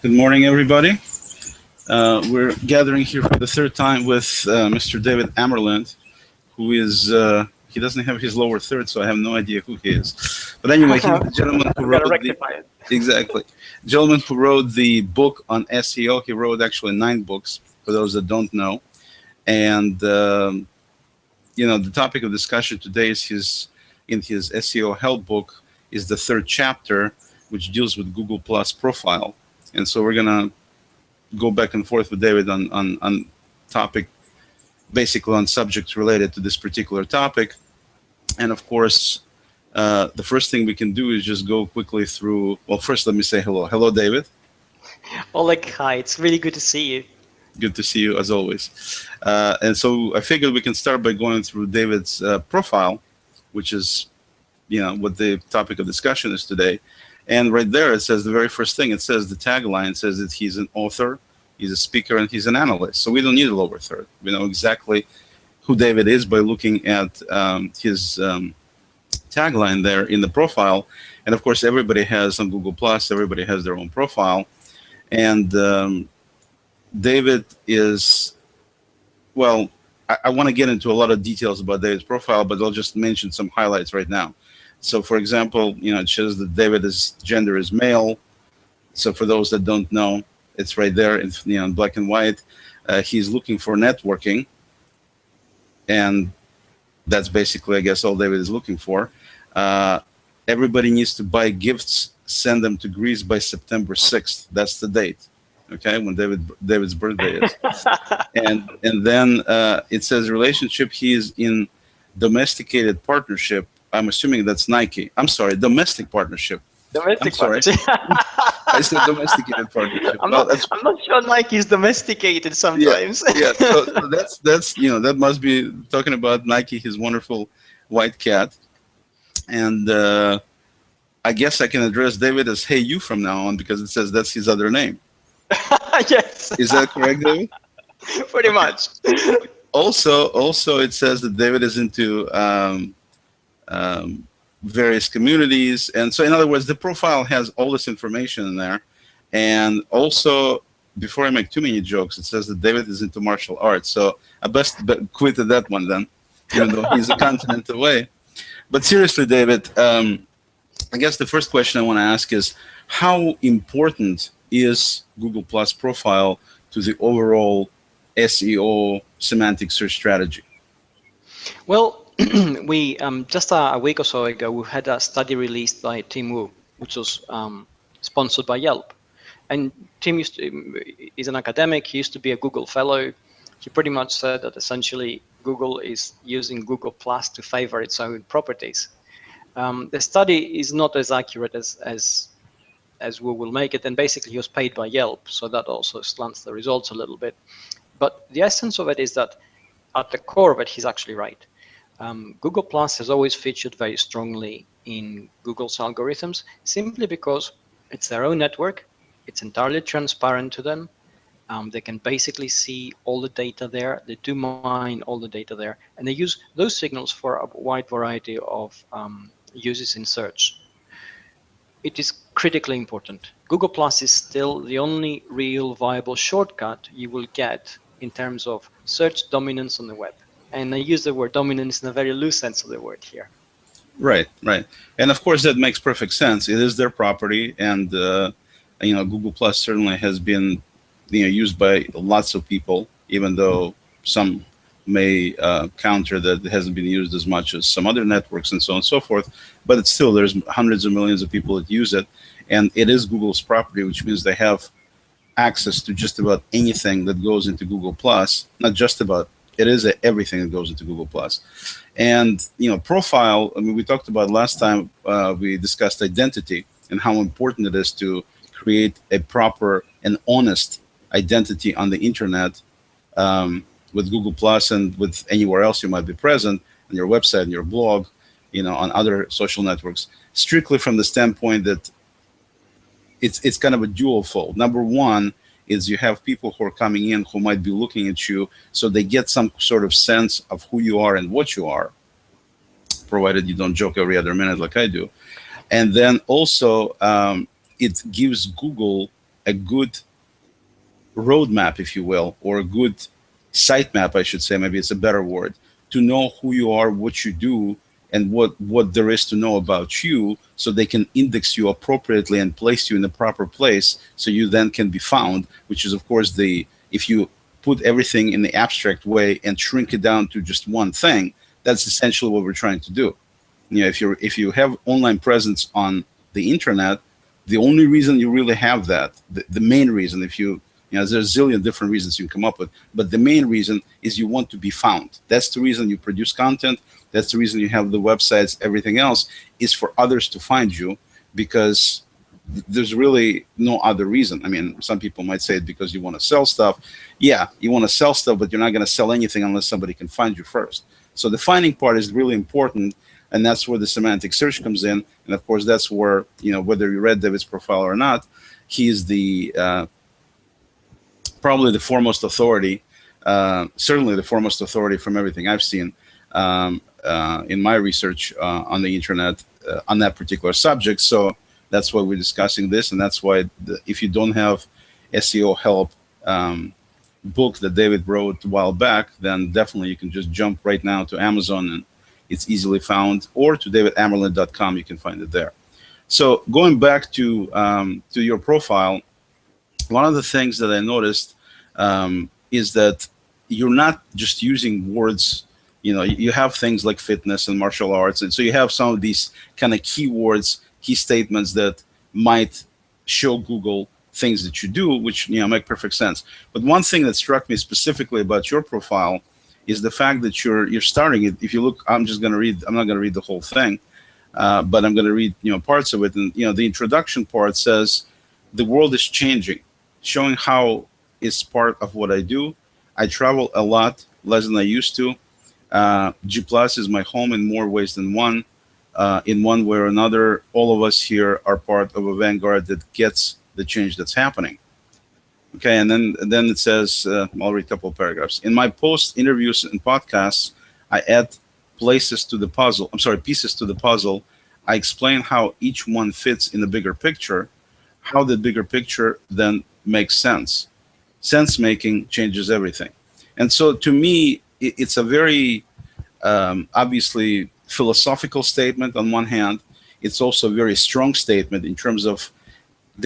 Good morning, everybody. We're gathering here for the third time with Mr. David Amerland, who is, he doesn't have his lower third, so I have no idea who he is. But anyway, he's the gentleman who wrote exactly. Gentleman who wrote the book on SEO. He wrote actually 9 books, for those that don't know. And, the topic of discussion today is in his SEO help book is the 3rd chapter, which deals with Google Plus profile. And so we're going to go back and forth with David on topic, basically on subjects related to this particular topic. And of course, the first thing we can do is just go quickly through, well, first let me say hello. Hello, David. Oleg, hi. It's really good to see you. Good to see you as always. And so I figured we can start by going through David's profile, which is, what the topic of discussion is today. And right there, it says the very first thing, it says the tagline says that he's an author, he's a speaker, and he's an analyst. So we don't need a lower third. We know exactly who David is by looking at his tagline there in the profile. And of course, everybody has on Google Plus, everybody has their own profile. And David is, well, I want to get into a lot of details about David's profile, but I'll just mention some highlights right now. So, for example, it shows that David's gender is male. So, for those that don't know, it's right there in black and white. He's looking for networking, and that's basically, I guess, all David is looking for. Everybody needs to buy gifts, send them to Greece by September 6th. That's the date, okay, when David's birthday is. and then it says relationship. He is in domesticated partnership. I'm assuming that's Nike. I'm sorry, domestic partnership. Partnership. I said domesticated partnership. I'm not sure Nike is domesticated sometimes. Yeah. So that's that must be talking about Nike, his wonderful white cat. And I guess I can address David as "Hey you" from now on because it says that's his other name. Yes. Is that correct, David? Pretty much. Also, it says that David is into various communities, and so in other words, the profile has all this information in there. And also, before I make too many jokes, it says that David is into martial arts. So I best quit at that one then, even though he's a continent away. But seriously, David, I guess the first question I want to ask is how important is Google Plus profile to the overall SEO semantic search strategy? Well, we just a week or so ago, we had a study released by TMU, which was sponsored by Yelp. And Tim is an academic. He used to be a Google fellow. He pretty much said that essentially Google is using Google Plus to favor its own properties. The study is not as accurate as we will make it. And basically, he was paid by Yelp, so that also slants the results a little bit. But the essence of it is that at the core of it, he's actually right. Google Plus has always featured very strongly in Google's algorithms simply because it's their own network. It's entirely transparent to them. They can basically see all the data there. They do mine all the data there. And they use those signals for a wide variety of uses in search. It is critically important. Google Plus is still the only real viable shortcut you will get in terms of search dominance on the web. And I use the word dominance in a very loose sense of the word here. Right. And of course, that makes perfect sense. It is their property. And, Google Plus certainly has been, used by lots of people, even though some may counter that it hasn't been used as much as some other networks and so on and so forth. But it's still, there's hundreds of millions of people that use it. And it is Google's property, which means they have access to just about anything that goes into Google Plus, not just about. It is everything that goes into Google Plus. And, profile, we talked about last time we discussed identity and how important it is to create a proper and honest identity on the internet with Google Plus and with anywhere else you might be present, on your website, on your blog, on other social networks, strictly from the standpoint that it's kind of a dual fold. Number one, is you have people who are coming in who might be looking at you, so they get some sort of sense of who you are and what you are, provided you don't joke every other minute like I do. And then also, it gives Google a good roadmap, if you will, or a good sitemap, I should say, maybe it's a better word, to know who you are, what you do, and what there is to know about you, so they can index you appropriately and place you in the proper place, so you then can be found. Which is, of course, the if you put everything in the abstract way and shrink it down to just one thing, that's essentially what we're trying to do. If you have online presence on the internet, the only reason you really have that, the main reason, if there's a zillion different reasons you can come up with, but the main reason is you want to be found. That's the reason you produce content. That's the reason you have the websites. Everything else is for others to find you, because there's really no other reason. I mean, some people might say it because you want to sell stuff. Yeah, you want to sell stuff, but you're not going to sell anything unless somebody can find you first. So the finding part is really important, and that's where the semantic search comes in. And of course, that's where, whether you read David's profile or not, he's the probably the foremost authority, certainly the foremost authority from everything I've seen in my research on the internet on that particular subject. So that's why we're discussing this, and that's why if you don't have SEO help book that David wrote a while back, then definitely you can just jump right now to Amazon, and it's easily found, or to davidamerland.com, you can find it there. So going back to your profile, one of the things that I noticed is that you're not just using words. You have things like fitness and martial arts, and so you have some of these kind of keywords, key statements that might show Google things that you do, which make perfect sense. But one thing that struck me specifically about your profile is the fact that you're starting it. If you look, I'm not going to read the whole thing, but I'm going to read parts of it. And the introduction part says, "The world is changing, showing how it's part of what I do. I travel a lot, less than I used to. G Plus is my home in more ways than one. In one way or another, all of us here are part of a vanguard that gets the change that's happening." Okay, and then it says, I'll read a couple of paragraphs. "In my posts, interviews, and podcasts, I add pieces to the puzzle. I explain how each one fits in the bigger picture, how the bigger picture then makes sense. Sense making changes everything." And so to me, it's a very obviously philosophical statement on one hand. It's also a very strong statement in terms of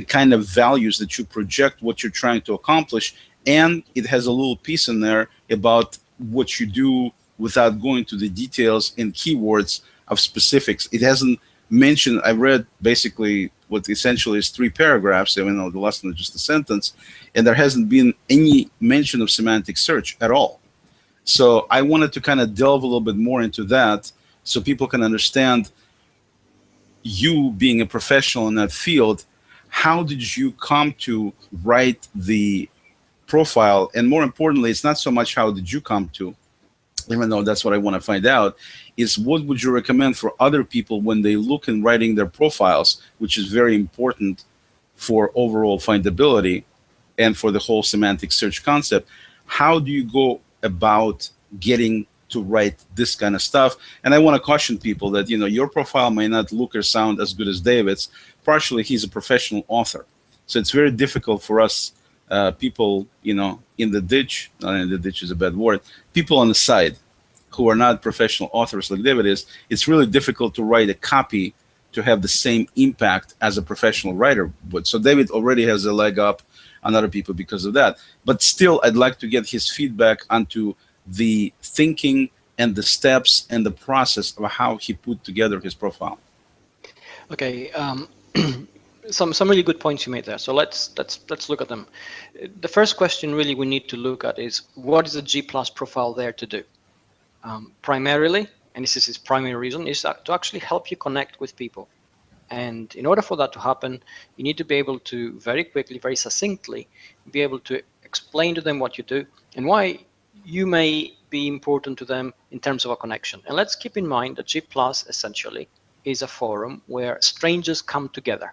the kind of values that you project, what you're trying to accomplish, and it has a little piece in there about what you do without going to the details and keywords of specifics. It hasn't mentioned, I read basically what essentially is 3 paragraphs, even though the last one is just a sentence, and there hasn't been any mention of semantic search at all. So I wanted to kind of delve a little bit more into that so people can understand, you being a professional in that field, how did you come to write the profile? And more importantly, it's not so much how did you come to, even though that's what I want to find out, is what would you recommend for other people when they look in writing their profiles, which is very important for overall findability and for the whole semantic search concept. How do you go about getting to write this kind of stuff? And I want to caution people that, your profile may not look or sound as good as David's. Partially, he's a professional author. So it's very difficult for us people, in the ditch, in the ditch is a bad word, people on the side who are not professional authors like David is. It's really difficult to write a copy to have the same impact as a professional writer would. So David already has a leg up on other people because of that. But still, I'd like to get his feedback onto the thinking and the steps and the process of how he put together his profile. Okay, some really good points you made there. So let's look at them. The first question really we need to look at is, what is the G Plus profile there to do? Primarily, and this is its primary reason, is to actually help you connect with people. And in order for that to happen, you need to be able to very quickly, very succinctly, be able to explain to them what you do and why you may be important to them in terms of a connection. And let's keep in mind that G Plus essentially is a forum where strangers come together,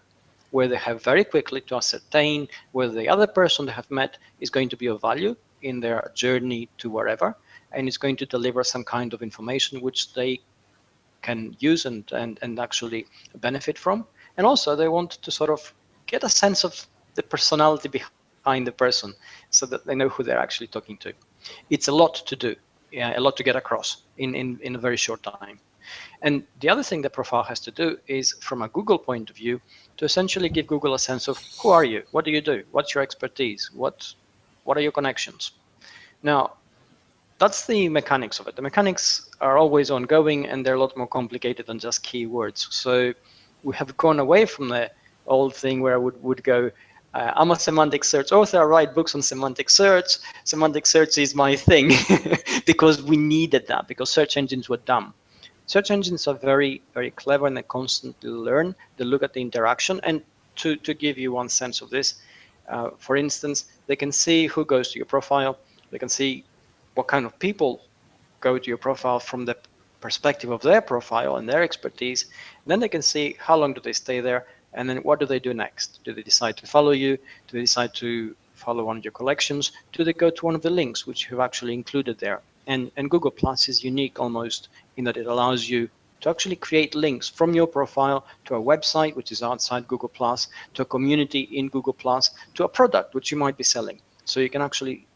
where they have very quickly to ascertain whether the other person they have met is going to be of value in their journey to wherever, and is going to deliver some kind of information which they can use and actually benefit from. And also they want to sort of get a sense of the personality behind the person, so that they know who they're actually talking to. It's a lot to do, yeah, a lot to get across in a very short time. And the other thing the profile has to do is, from a Google point of view, to essentially give Google a sense of who are you, what do you do, what's your expertise, what are your connections. Now, that's the mechanics of it. The mechanics are always ongoing, and they're a lot more complicated than just keywords. So we have gone away from the old thing where I would go, I'm a semantic search author, I write books on semantic search. Semantic search is my thing, because we needed that, because search engines were dumb. Search engines are very, very clever, and they constantly learn. They look at the interaction. And to give you one sense of this, for instance, they can see who goes to your profile. They can see what kind of people go to your profile from the perspective of their profile and their expertise. And then they can see how long do they stay there, and then what do they do next? Do they decide to follow you? Do they decide to follow one of your collections? Do they go to one of the links which you've actually included there? And Google Plus is unique almost in that it allows you to actually create links from your profile to a website which is outside Google Plus, to a community in Google Plus, to a product which you might be selling. So you can actually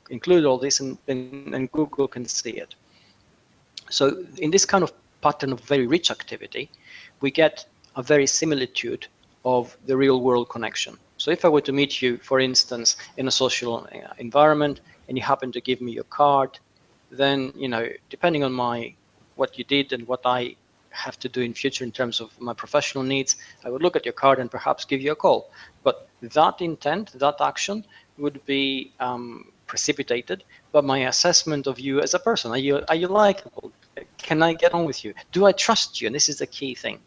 include all this, and Google can see it. So in this kind of pattern of very rich activity, we get a very similitude of the real world connection. So if I were to meet you, for instance, in a social environment, and you happen to give me your card, then, you know, depending on what you did and what I have to do in future in terms of my professional needs, I would look at your card and perhaps give you a call. But that intent, that action would be precipitated by my assessment of you as a person. Are you likable? Can I get on with you? Do I trust you? And this is the key thing.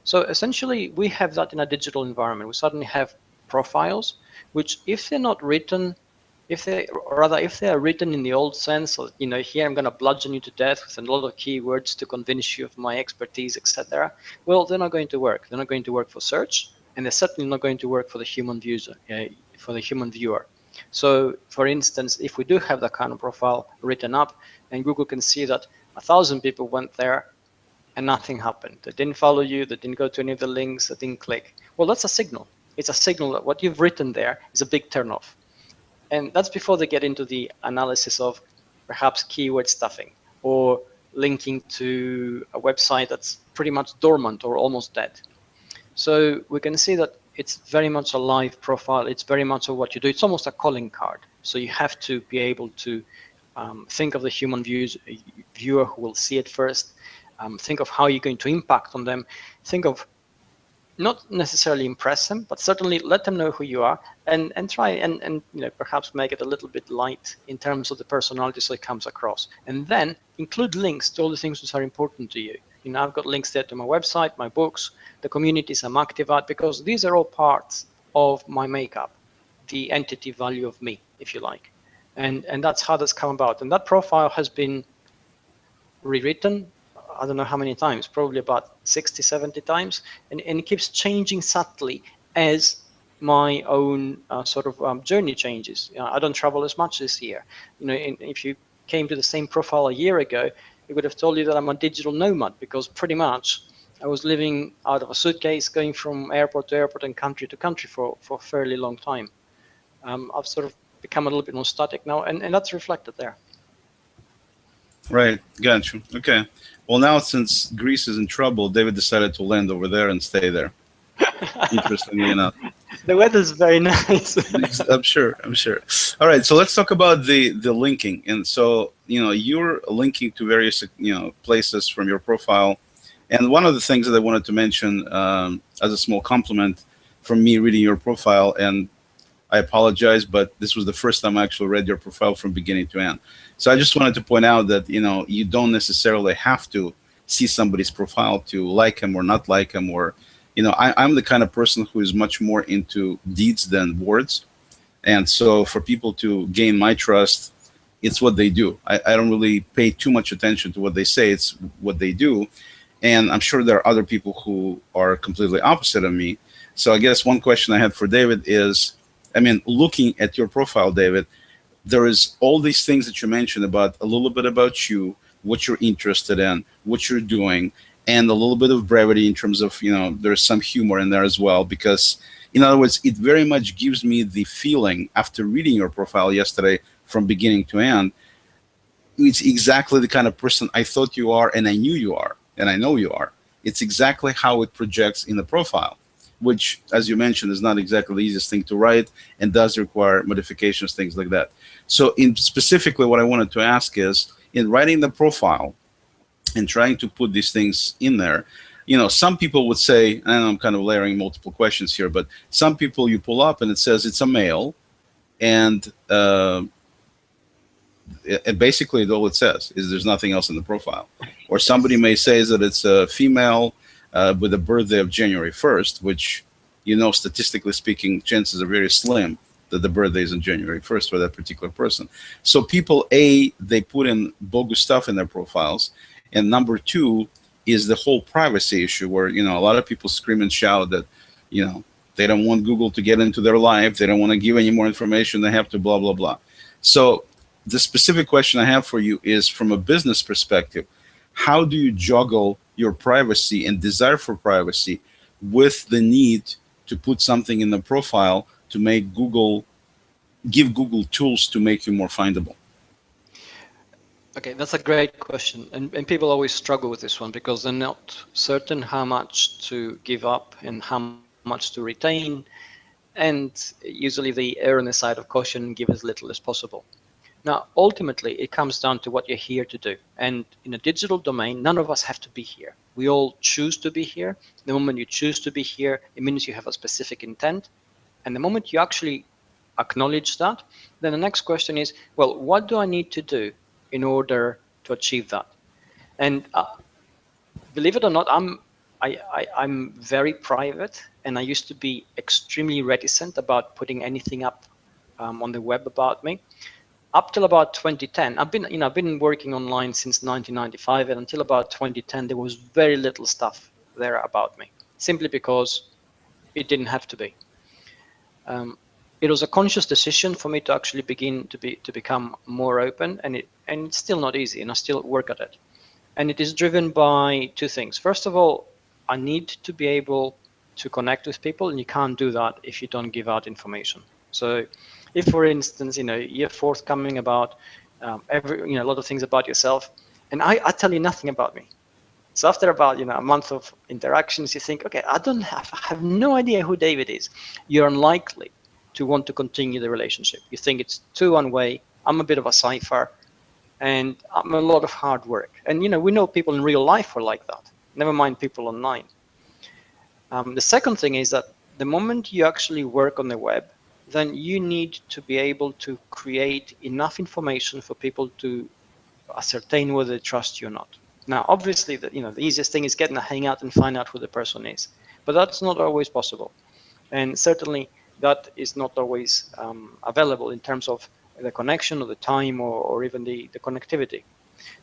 So essentially, we have that in a digital environment. We suddenly have profiles, which, if they're not written, if they are written in the old sense, or, you know, here I'm going to bludgeon you to death with a lot of keywords to convince you of my expertise, etc. Well, they're not going to work. They're not going to work for search, and they're certainly not going to work for the human viewer. So, for instance, if we do have that kind of profile written up, and Google can see that 1,000 people went there and nothing happened. They didn't follow you, they didn't go to any of the links, they didn't click. Well, that's a signal. It's a signal that what you've written there is a big turnoff. And that's before they get into the analysis of perhaps keyword stuffing or linking to a website that's pretty much dormant or almost dead. So we can see that it's very much a live profile. It's very much of what you do. It's almost a calling card. So you have to be able to think of the human viewer who will see it first. Think of how you're going to impact on them. Think of not necessarily impress them, but certainly let them know who you are, and try and you know, perhaps make it a little bit light in terms of the personality so it comes across. And then include links to all the things that are important to you. You know, I've got links there to my website, my books, the communities I'm active at, because these are all parts of my makeup, the entity value of me, if you like. And that's how that's come about. And that profile has been rewritten, I don't know how many times, probably about 60, 70 times. And it keeps changing subtly as my own journey changes. You know, I don't travel as much this year. You know, if you came to the same profile a year ago, it would have told you that I'm a digital nomad, because pretty much I was living out of a suitcase, going from airport to airport and country to country for a fairly long time. I've sort of become a little bit more static now, and that's reflected there. Right, got you. Okay. Well, now since Greece is in trouble, David decided to land over there and stay there. Interestingly enough. The weather's very nice. I'm sure. All right, so let's talk about the linking. And so, you know, you're linking to various, you know, places from your profile. And one of the things that I wanted to mention as a small compliment from me reading your profile, and I apologize, but this was the first time I actually read your profile from beginning to end. So I just wanted to point out that, you know, you don't necessarily have to see somebody's profile to like him or not like him, or, you know, I'm the kind of person who is much more into deeds than words. And so for people to gain my trust, it's what they do. I don't really pay too much attention to what they say. It's what they do. And I'm sure there are other people who are completely opposite of me. So I guess one question I had for David is, I mean, looking at your profile, David, there is all these things that you mentioned about a little bit about you, what you're interested in, what you're doing. and a little bit of brevity in terms of, there's some humor in there as well, because in other words, it very much gives me the feeling after reading your profile yesterday from beginning to end, it's exactly the kind of person I thought you are, and I knew you are, and I know you are. It's exactly how it projects in the profile, which, as you mentioned, is not exactly the easiest thing to write and does require modifications, things like that. So in specifically what I wanted to ask is, in writing the profile and trying to put these things in there, some people would say, and I'm kind of layering multiple questions here, but some people you pull up and it says it's a male, and basically all it says is there's nothing else in the profile. Or somebody may say that it's a female with a birthday of January 1st, which, statistically speaking, chances are very slim that the birthday is on January 1st for that particular person. So people, A, they put in bogus stuff in their profiles. And number two is the whole privacy issue where, a lot of people scream and shout that, they don't want Google to get into their life. They don't want to give any more information. They have to blah, blah, blah. So the specific question I have for you is, from a business perspective, how do you juggle your privacy and desire for privacy with the need to put something in the profile to make give Google tools to make you more findable? Okay, that's a great question. And people always struggle with this one because they're not certain how much to give up and how much to retain. And usually they err on the side of caution and give as little as possible. Now, ultimately, it comes down to what you're here to do. And in a digital domain, none of us have to be here. We all choose to be here. The moment you choose to be here, it means you have a specific intent. And the moment you actually acknowledge that, then the next question is, well, what do I need to do in order to achieve that? And believe it or not, I'm very private, and I used to be extremely reticent about putting anything up on the web about me. Up till about 2010, I've been working online since 1995, and until about 2010, there was very little stuff there about me, simply because it didn't have to be. It was a conscious decision for me to actually begin to become more open, and it's still not easy, and I still work at it. And it is driven by two things. First of all, I need to be able to connect with people, and you can't do that if you don't give out information. So if, for instance, you're forthcoming about a lot of things about yourself, and I tell you nothing about me. So after about a month of interactions, you think, okay, I have no idea who David is. You're unlikely to want to continue the relationship. You think it's too one way. I'm a bit of a cipher, and I'm a lot of hard work. And we know people in real life are like that. Never mind people online. The second thing is that the moment you actually work on the web, then you need to be able to create enough information for people to ascertain whether they trust you or not. Now, obviously, the easiest thing is getting a hangout and find out who the person is, but that's not always possible, and certainly that is not always available in terms of the connection or the time or even the connectivity.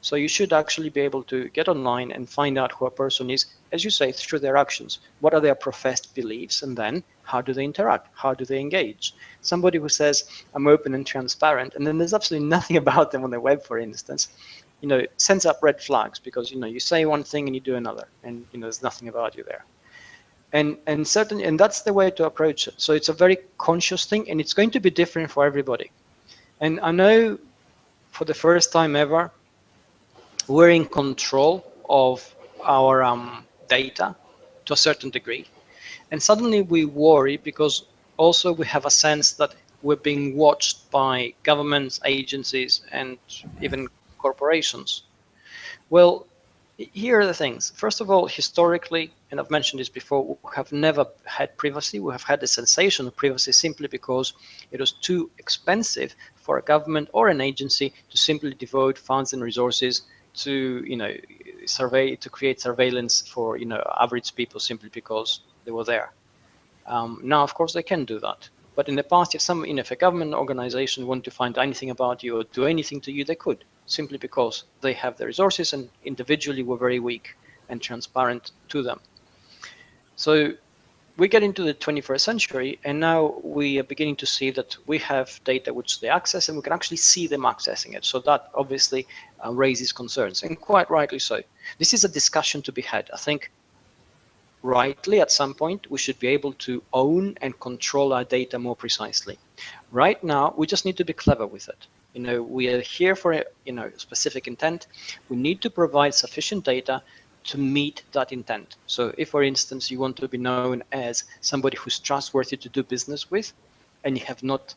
So you should actually be able to get online and find out who a person is, as you say, through their actions. What are their professed beliefs, and then how do they interact? How do they engage? Somebody who says, I'm open and transparent, and then there's absolutely nothing about them on the web, for instance, sends up red flags because, you say one thing and you do another, and, there's nothing about you there. And that's the way to approach it. So it's a very conscious thing, and it's going to be different for everybody. And I know for the first time ever, we're in control of our data to a certain degree. And suddenly we worry because also we have a sense that we're being watched by governments, agencies, and even corporations. Well, here are the things. First of all, historically, and I've mentioned this before, we have never had privacy. We have had the sensation of privacy simply because it was too expensive for a government or an agency to simply devote funds and resources to create surveillance for average people simply because they were there. Now, of course, they can do that. But in the past, if a government organization wanted to find anything about you or do anything to you, they could, simply because they have the resources and individually were very weak and transparent to them. So we get into the 21st century, and now we are beginning to see that we have data which they access, and we can actually see them accessing it. So that obviously raises concerns, and quite rightly so. This is a discussion to be had. I think rightly at some point we should be able to own and control our data more precisely. Right now, we just need to be clever with it. We are here for a specific intent. We need to provide sufficient data to meet that intent. So if, for instance, you want to be known as somebody who's trustworthy to do business with, and you have not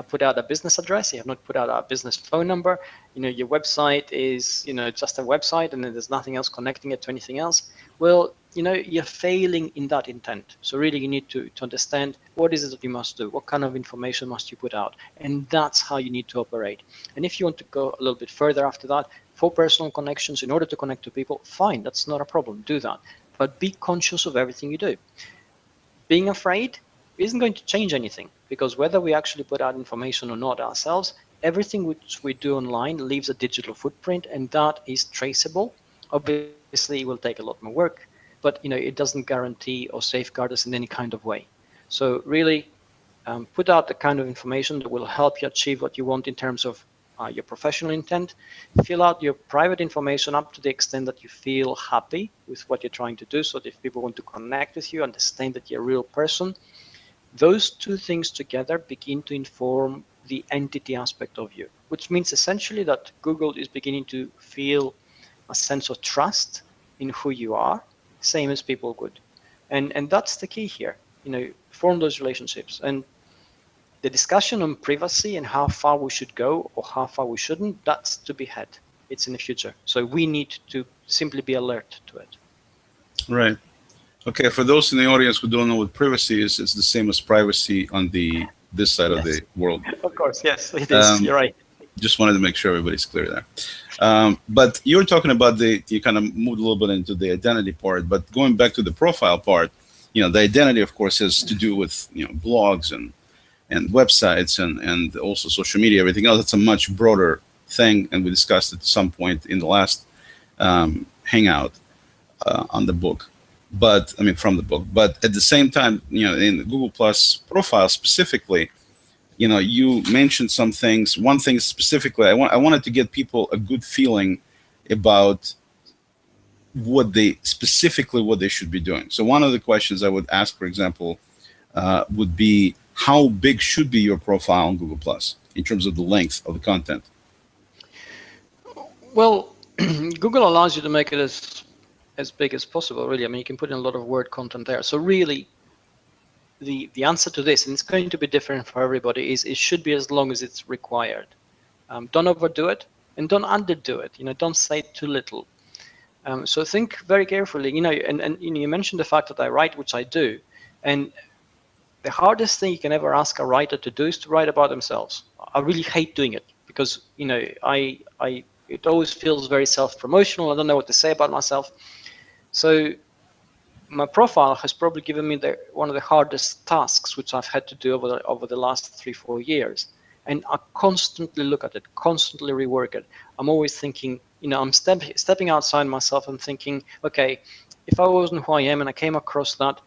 put out a business address, you have not put out a business phone number, your website is just a website and then there's nothing else connecting it to anything else, well, you're failing in that intent. So really you need to understand what is it that you must do, what kind of information must you put out, and that's how you need to operate. And if you want to go a little bit further after that, for personal connections, in order to connect to people, fine, that's not a problem, do that. But be conscious of everything you do. Being afraid isn't going to change anything, because whether we actually put out information or not ourselves, everything which we do online leaves a digital footprint, and that is traceable. Obviously, it will take a lot more work, but it doesn't guarantee or safeguard us in any kind of way. So really, put out the kind of information that will help you achieve what you want in terms of your professional intent. Fill out your private information up to the extent that you feel happy with what you're trying to do, so that if people want to connect with you, understand that you're a real person. Those two things together begin to inform the entity aspect of you, which means essentially that Google is beginning to feel a sense of trust in who you are, same as people would. And that's the key here, form those relationships. And the discussion on privacy and how far we should go or how far we shouldn't, that's to be had. It's in the future. So we need to simply be alert to it. Right. Okay, for those in the audience who don't know what privacy is, it's the same as privacy on this side of the world. Of course, yes, it is. You're right. Just wanted to make sure everybody's clear there. But you're talking about you kind of moved a little bit into the identity part, but going back to the profile part, the identity, of course, has to do with, blogs and websites and also social media, everything else. It's a much broader thing, and we discussed it at some point in the last hangout on the book. But from the book. But at the same time, in the Google Plus profile specifically, you mentioned some things. One thing specifically, I wanted to get people a good feeling about what they should be doing. So one of the questions I would ask, for example, would be, how big should be your profile on Google Plus in terms of the length of the content? Well, Google allows you to make it as big as possible, really. You can put in a lot of word content there. So really, the answer to this, and it's going to be different for everybody, is it should be as long as it's required. Don't overdo it, and don't underdo it. Don't say too little. So think very carefully. And you mentioned the fact that I write, which I do, and the hardest thing you can ever ask a writer to do is to write about themselves. I really hate doing it because it always feels very self-promotional. I don't know what to say about myself. So my profile has probably given me one of the hardest tasks which I've had to do over the last 3-4 years. And I constantly look at it, constantly rework it. I'm always thinking, I'm stepping outside myself and thinking, okay, if I wasn't who I am and I came across that,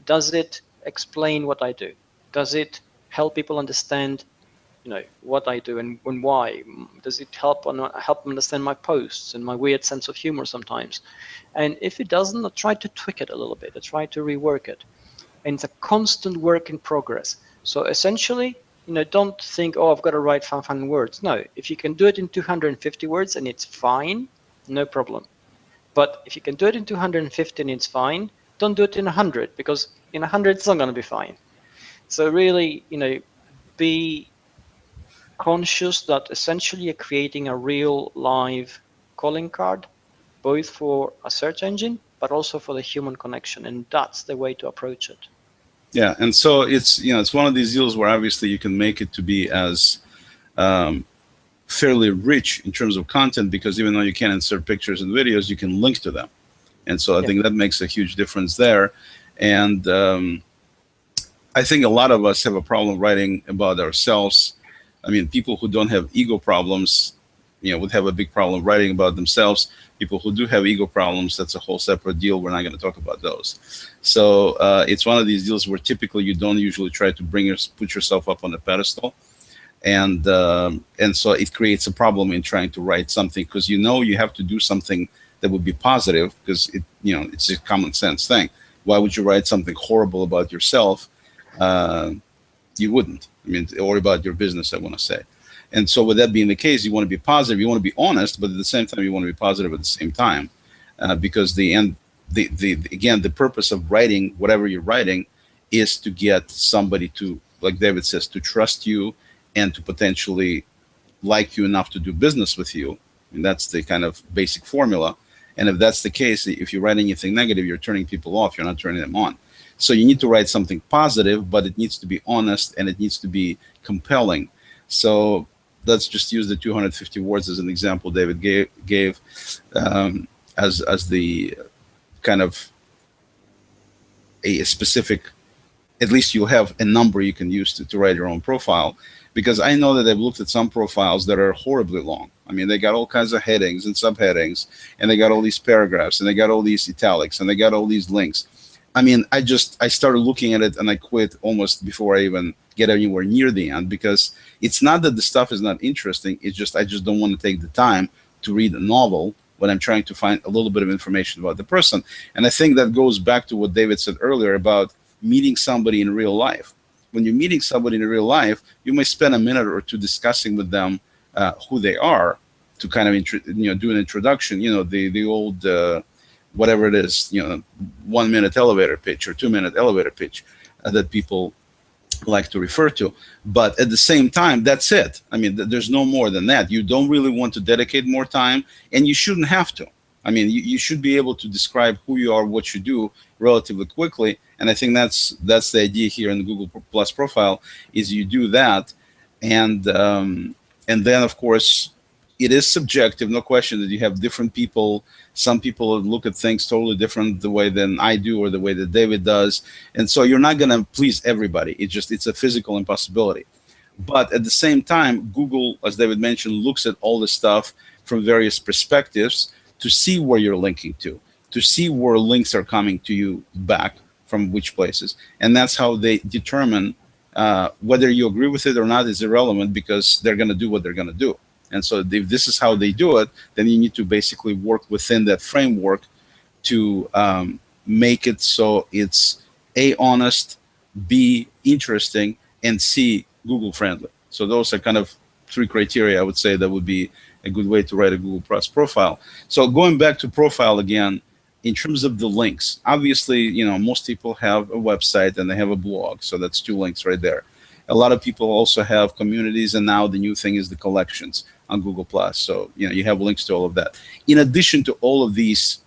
does it explain what I do? Does it help people understand what I do and why? Does it help them understand my posts and my weird sense of humor sometimes? And if it doesn't, I try to tweak it a little bit. I try to rework it. And it's a constant work in progress. So essentially, don't think, oh, I've got to write 500 words. No, if you can do it in 250 words and it's fine, no problem. But if you can do it in 250 and it's fine, don't do it in 100, because in 100 it's not going to be fine. So really, be conscious that essentially you're creating a real live calling card, both for a search engine, but also for the human connection. And that's the way to approach it. Yeah. And so it's one of these deals where obviously you can make it to be as fairly rich in terms of content, because even though you can't insert pictures and videos, you can link to them. And so I think that makes a huge difference there. And I think a lot of us have a problem writing about ourselves. People who don't have ego problems, would have a big problem writing about themselves. People who do have ego problems, that's a whole separate deal. We're not going to talk about those. So it's one of these deals where typically you don't usually try to put yourself up on a pedestal, and so it creates a problem in trying to write something, because you have to do something that would be positive, because it's a common sense thing. Why would you write something horrible about yourself? You wouldn't. I mean, or about your business, I want to say. And so with that being the case, you want to be positive, you want to be honest, but at the same time, you want to be positive at the same time, because again, the purpose of writing whatever you're writing is to get somebody to, like David says, to trust you and to potentially like you enough to do business with you. And that's the kind of basic formula. And if that's the case, if you write anything negative, you're turning people off, you're not turning them on. So you need to write something positive, but it needs to be honest and it needs to be compelling. So let's just use the 250 words as an example David gave as the kind of a specific, at least you'll have a number you can use to write your own profile. Because I know that I've looked at some profiles that are horribly long. I mean, they got all kinds of headings and subheadings, and they got all these paragraphs, and they got all these italics, and they got all these links. I mean, I started looking at it and I quit almost before I even get anywhere near the end, because it's not that the stuff is not interesting. It's just, I just don't want to take the time to read a novel when I'm trying to find a little bit of information about the person. And I think that goes back to what David said earlier about meeting somebody in real life. When you're meeting somebody in real life, you may spend a minute or two discussing with them who they are, to kind of do an introduction. The old whatever it is, 1 minute elevator pitch or 2 minute elevator pitch that people like to refer to. But at the same time, that's it. I mean, there's no more than that. You don't really want to dedicate more time, and you shouldn't have to. I mean, you should be able to describe who you are, what you do relatively quickly. And I think that's the idea here in the Google Plus profile, is you do that. And then, of course, it is subjective, no question that you have different people. Some people look at things totally different the way than I do or the way that David does. And so you're not going to please everybody. It's a physical impossibility. But at the same time, Google, as David mentioned, looks at all this stuff from various perspectives to see where you're linking to see where links are coming to you back from which places. And that's how they determine whether you agree with it or not is irrelevant, because they're going to do what they're going to do. And so if this is how they do it, then you need to basically work within that framework to make it so it's A, honest, B, interesting, and C, Google friendly. So those are kind of 3 criteria, I would say, that would be a good way to write a Google Plus profile. So going back to profile again, in terms of the links, obviously, most people have a website and they have a blog. So that's 2 links right there. A lot of people also have communities, and now the new thing is the collections on Google Plus. So you have links to all of that. In addition to all of these,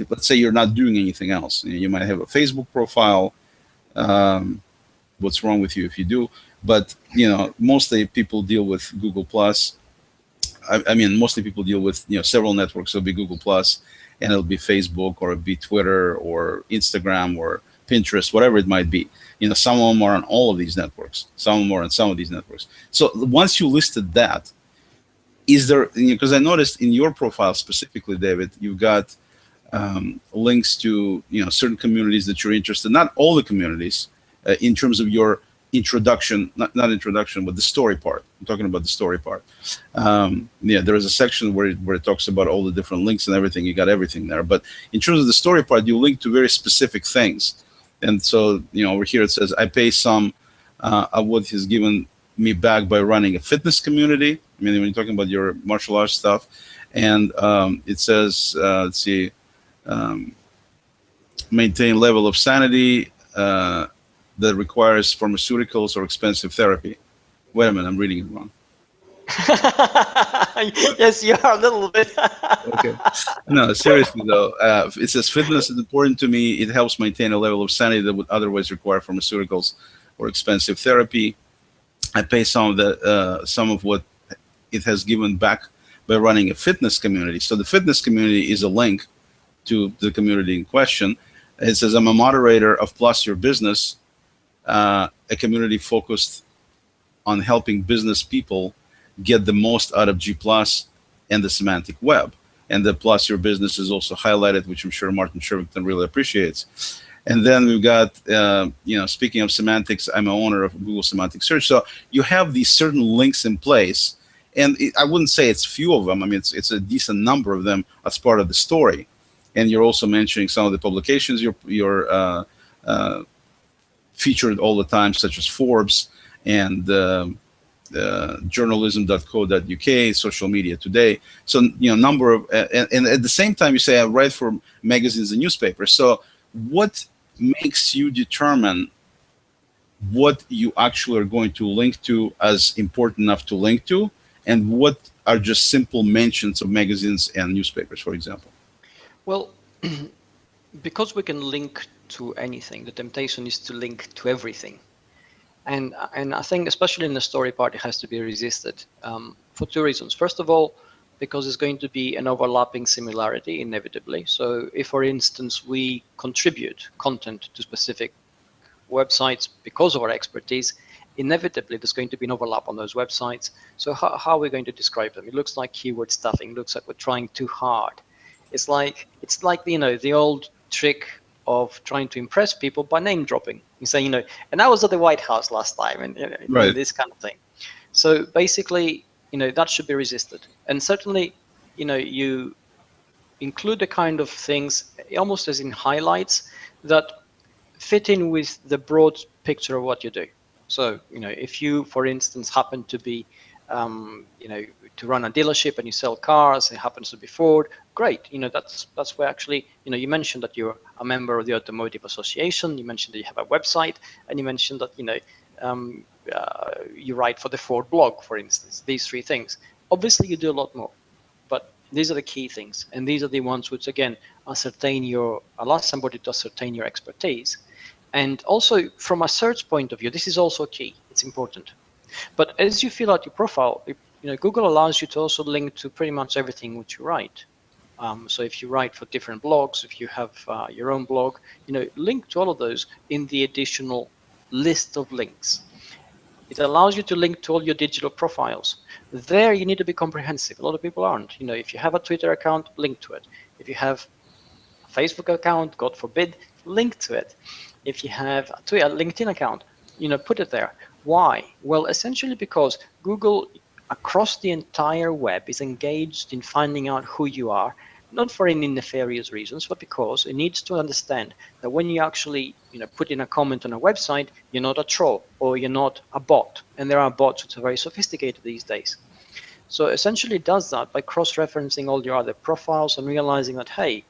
let's say you're not doing anything else. You might have a Facebook profile. What's wrong with you if you do? But mostly people deal with Google Plus. I mean, mostly people deal with several networks. It'll be Google Plus, and it'll be Facebook, or it'll be Twitter, or Instagram, or Pinterest, whatever it might be. Some of them are on all of these networks. Some of them are on some of these networks. So once you listed that, is there, because I noticed in your profile specifically, David, you've got links to certain communities that you're interested in. Not all the communities, in terms of your introduction, not introduction, but the story part. I'm talking about the story part. There is a section where it talks about all the different links and everything. You got everything there. But in terms of the story part, you link to very specific things. And so, over here it says, I pay some of what he's given me back by running a fitness community. I mean, when you're talking about your martial arts stuff. And it says, let's see, maintain level of sanity that requires pharmaceuticals or expensive therapy. Wait a minute, I'm reading it wrong. Yes, you are a little bit. Okay. No, seriously though, it says fitness is important to me. It helps maintain a level of sanity that would otherwise require pharmaceuticals or expensive therapy. I pay some of what it has given back by running a fitness community. So the fitness community is a link to the community in question. It says, I'm a moderator of Plus Your Business, a community focused on helping business people get the most out of G Plus and the semantic web. And the plus your business is also highlighted, which I'm sure Martin Shervington really appreciates. And then we've got, speaking of semantics, I'm an owner of Google Semantic Search. So you have these certain links in place. And I wouldn't say it's few of them. I mean, it's a decent number of them as part of the story. And you're also mentioning some of the publications you're featured all the time, such as Forbes and journalism.co.uk, Social Media Today. So, number of, and at the same time, you say I write for magazines and newspapers. So what makes you determine what you actually are going to link to as important enough to link to, and what are just simple mentions of magazines and newspapers, for example? Well, because we can link to anything, the temptation is to link to everything. And I think especially in the story part, it has to be resisted for two reasons. First of all, because there's going to be an overlapping similarity inevitably. So if, for instance, we contribute content to specific websites because of our expertise, inevitably there's going to be an overlap on those websites. So how are we going to describe them? It looks like keyword stuffing. It looks like we're trying too hard. It's like the old trick of trying to impress people by name dropping. You say, and I was at the White House last time, and right. This kind of thing. So basically, that should be resisted. And certainly, you include the kind of things, almost as in highlights, that fit in with the broad picture of what you do. So, if you, for instance, happen to be, to run a dealership and you sell cars, it happens to be Ford, great. That's where actually, you mentioned that you're a member of the Automotive Association, you mentioned that you have a website, and you mentioned that, you write for the Ford blog, for instance, these three things. Obviously, you do a lot more, but these are the key things. And these are the ones which, again, allow somebody to ascertain your expertise. And also, from a search point of view, this is also key. It's important. But as you fill out your profile, Google allows you to also link to pretty much everything which you write. So if you write for different blogs, if you have your own blog, link to all of those in the additional list of links. It allows you to link to all your digital profiles. There, you need to be comprehensive. A lot of people aren't. If you have a Twitter account, link to it. If you have a Facebook account, God forbid, link to it. If you have a LinkedIn account, put it there. Why? Well, essentially because Google, across the entire web, is engaged in finding out who you are, not for any nefarious reasons, but because it needs to understand that when you actually put in a comment on a website, you're not a troll or you're not a bot. And there are bots which are very sophisticated these days. So essentially it does that by cross-referencing all your other profiles and realizing that, hey,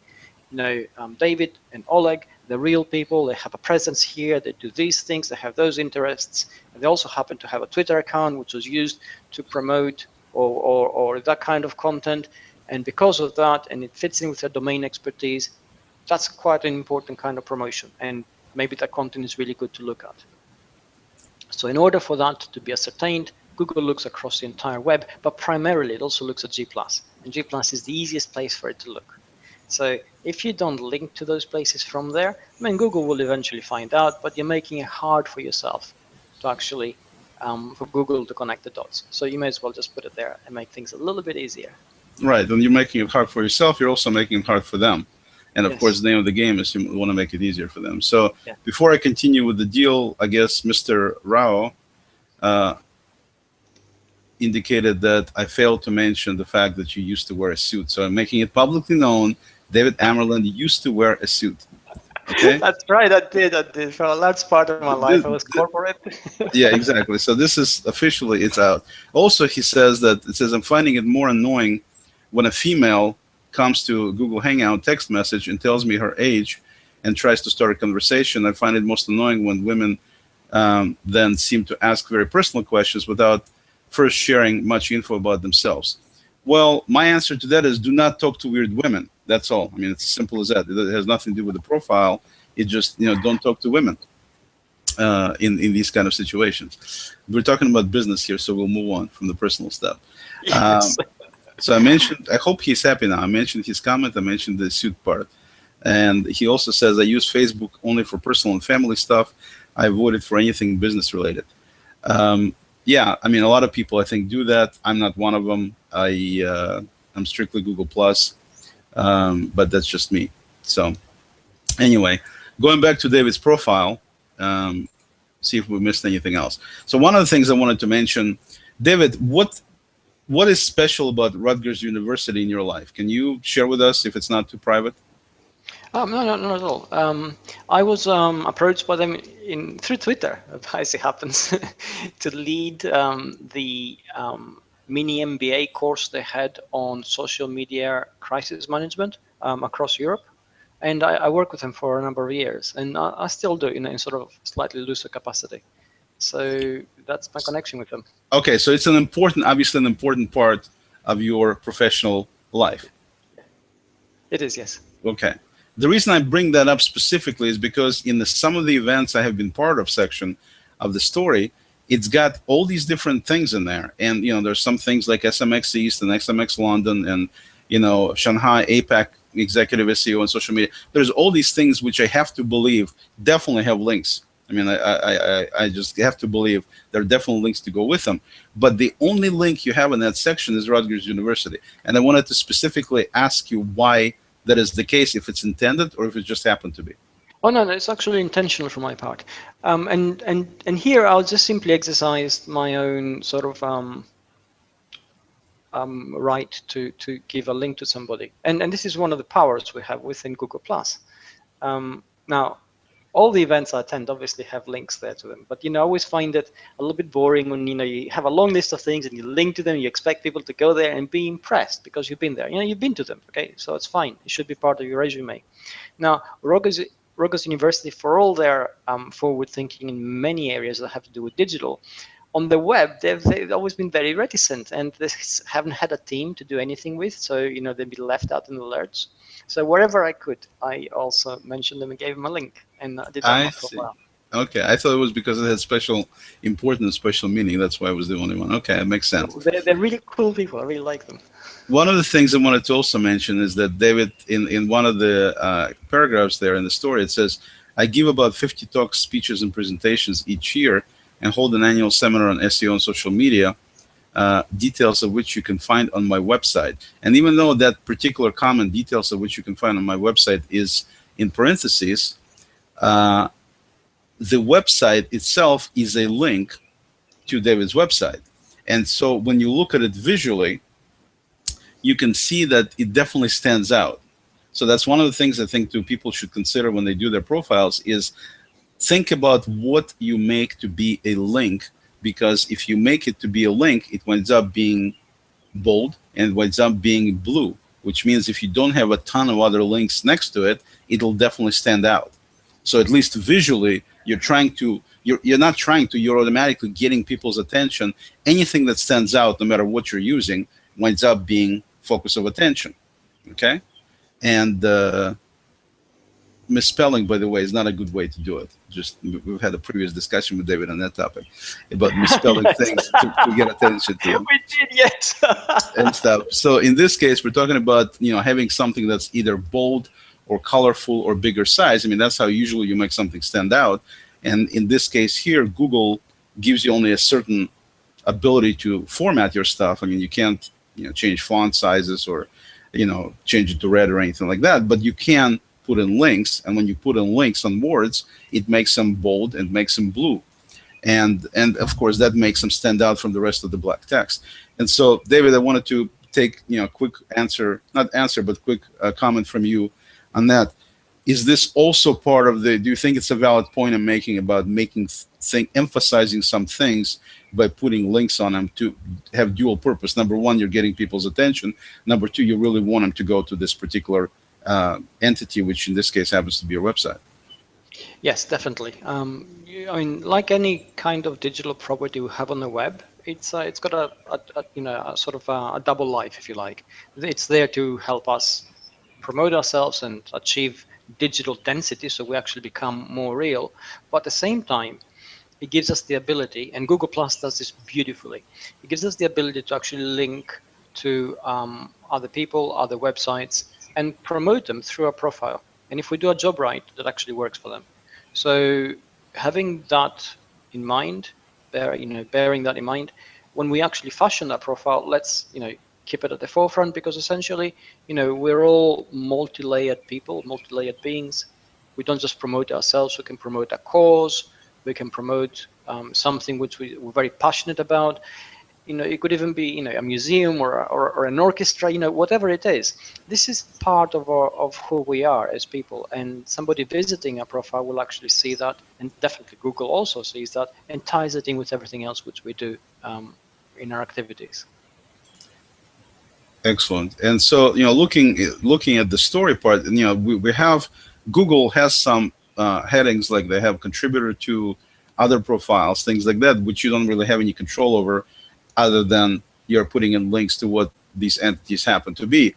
David and Oleg, they're real people, they have a presence here, they do these things, they have those interests, and they also happen to have a Twitter account which was used to promote or that kind of content. And because of that, and it fits in with their domain expertise, that's quite an important kind of promotion. And maybe that content is really good to look at. So in order for that to be ascertained, Google looks across the entire web, but primarily it also looks at G+. And G+ is the easiest place for it to look. So if you don't link to those places from there, Google will eventually find out, but you're making it hard for yourself to actually, for Google to connect the dots. So you may as well just put it there and make things a little bit easier. Right, when you're making it hard for yourself, you're also making it hard for them. And of Yes. course, the name of the game is you want to make it easier for them. So before I continue with the deal, I guess Mr. Rao indicated that I failed to mention the fact that you used to wear a suit. So I'm making it publicly known, David Amerland used to wear a suit. Okay? That's right, I did. For a large part of my life, I was corporate. Yeah, exactly. So this is officially, it's out. Also, he says I'm finding it more annoying when a female comes to Google Hangout text message and tells me her age and tries to start a conversation. I find it most annoying when women then seem to ask very personal questions without first sharing much info about themselves. Well, my answer to that is do not talk to weird women. That's all. I mean, it's as simple as that. It has nothing to do with the profile. It just, don't talk to women in these kind of situations. We're talking about business here, so we'll move on from the personal stuff. Yes. So I mentioned, I hope he's happy now. I mentioned his comment. I mentioned the suit part. And he also says, I use Facebook only for personal and family stuff. I avoid it for anything business related. Yeah, I mean, a lot of people, I think, do that. I'm not one of them. I'm strictly Google Plus, but that's just me. So anyway, going back to David's profile, see if we missed anything else. So one of the things I wanted to mention, David, what is special about Rutgers University in your life? Can you share with us if it's not too private? No, no, not at all. I was approached by them through Twitter, as it happens, to lead the mini MBA course they had on social media crisis management across Europe. And I worked with them for a number of years, and I still do in sort of slightly looser capacity. So that's my connection with them. Okay, so it's obviously an important part of your professional life. It is, yes. Okay. The reason I bring that up specifically is because in some of the events I have been part of section of the story, it's got all these different things in there. And, there's some things like SMX East and SMX London and, Shanghai, APAC, executive SEO and social media. There's all these things which I have to believe definitely have links. I mean, I just have to believe there are definitely links to go with them. But the only link you have in that section is Rutgers University. And I wanted to specifically ask you why that is the case, if it's intended or if it just happened to be. Oh no, it's actually intentional from my part. And here I'll just simply exercise my own sort of right to give a link to somebody. And this is one of the powers we have within Google+. Now, all the events I attend obviously have links there to them, but I always find it a little bit boring when you have a long list of things and you link to them. You expect people to go there and be impressed because you've been there. You've been to them, okay? So it's fine. It should be part of your resume. Now, Rutgers University, for all their forward thinking in many areas that have to do with digital, on the web they've always been very reticent, and they haven't had a team to do anything with. So they'd be left out in the lurch. So wherever I could, I also mentioned them and gave them a link, and I did that for a while. Okay, I thought it was because it had special importance, special meaning. That's why I was the only one. Okay, it makes sense. They're really cool people. I really like them. One of the things I wanted to also mention is that David, in one of the paragraphs there in the story, it says, I give about 50 talks, speeches, and presentations each year and hold an annual seminar on SEO and social media, details of which you can find on my website. And even though that particular comment, details of which you can find on my website, is in parentheses, the website itself is a link to David's website. And so when you look at it visually, you can see that it definitely stands out. So that's one of the things I think people should consider when they do their profiles is think about what you make to be a link, because if you make it to be a link, it winds up being bold and winds up being blue, which means if you don't have a ton of other links next to it, it'll definitely stand out. So at least visually, you're automatically getting people's attention. Anything that stands out, no matter what you're using, winds up being focus of attention. Okay? And misspelling, by the way, is not a good way to do it. Just we've had a previous discussion with David on that topic about misspelling things to get attention to. We did, yes. And stuff. So in this case, we're talking about having something that's either bold or colorful or bigger size. I mean, that's how usually you make something stand out. And in this case here, Google gives you only a certain ability to format your stuff. I mean, you can't change font sizes or change it to red or anything like that, but you can put in links, and when you put in links on words, it makes them bold and makes them blue, and of course that makes them stand out from the rest of the black text. And so, David, I wanted to take quick comment from you on that. Is this also part of do you think it's a valid point I'm making about emphasizing some things by putting links on them to have dual purpose? Number one, you're getting people's attention. Number two, you really want them to go to this particular entity, which in this case happens to be your website. Yes, definitely. I mean, like any kind of digital property we have on the web, it's got a sort of a double life, if you like. It's there to help us promote ourselves and achieve digital density, so we actually become more real. But at the same time, it gives us the ability, and Google Plus does this beautifully, it gives us the ability to actually link to other people, other websites, and promote them through our profile. And if we do our job right, that actually works for them. So having that in mind, bearing that in mind, when we actually fashion that profile, let's keep it at the forefront, because essentially, we're all multi-layered people, multi-layered beings. We don't just promote ourselves, we can promote a cause, we can promote something which we're very passionate about. It could even be, a museum or an orchestra, whatever it is. This is part of who we are as people, and somebody visiting our profile will actually see that, and definitely Google also sees that and ties it in with everything else which we do in our activities. Excellent. And so, looking at the story part, we have, Google has some headings, like they have contributor to, other profiles, things like that, which you don't really have any control over, other than you're putting in links to what these entities happen to be.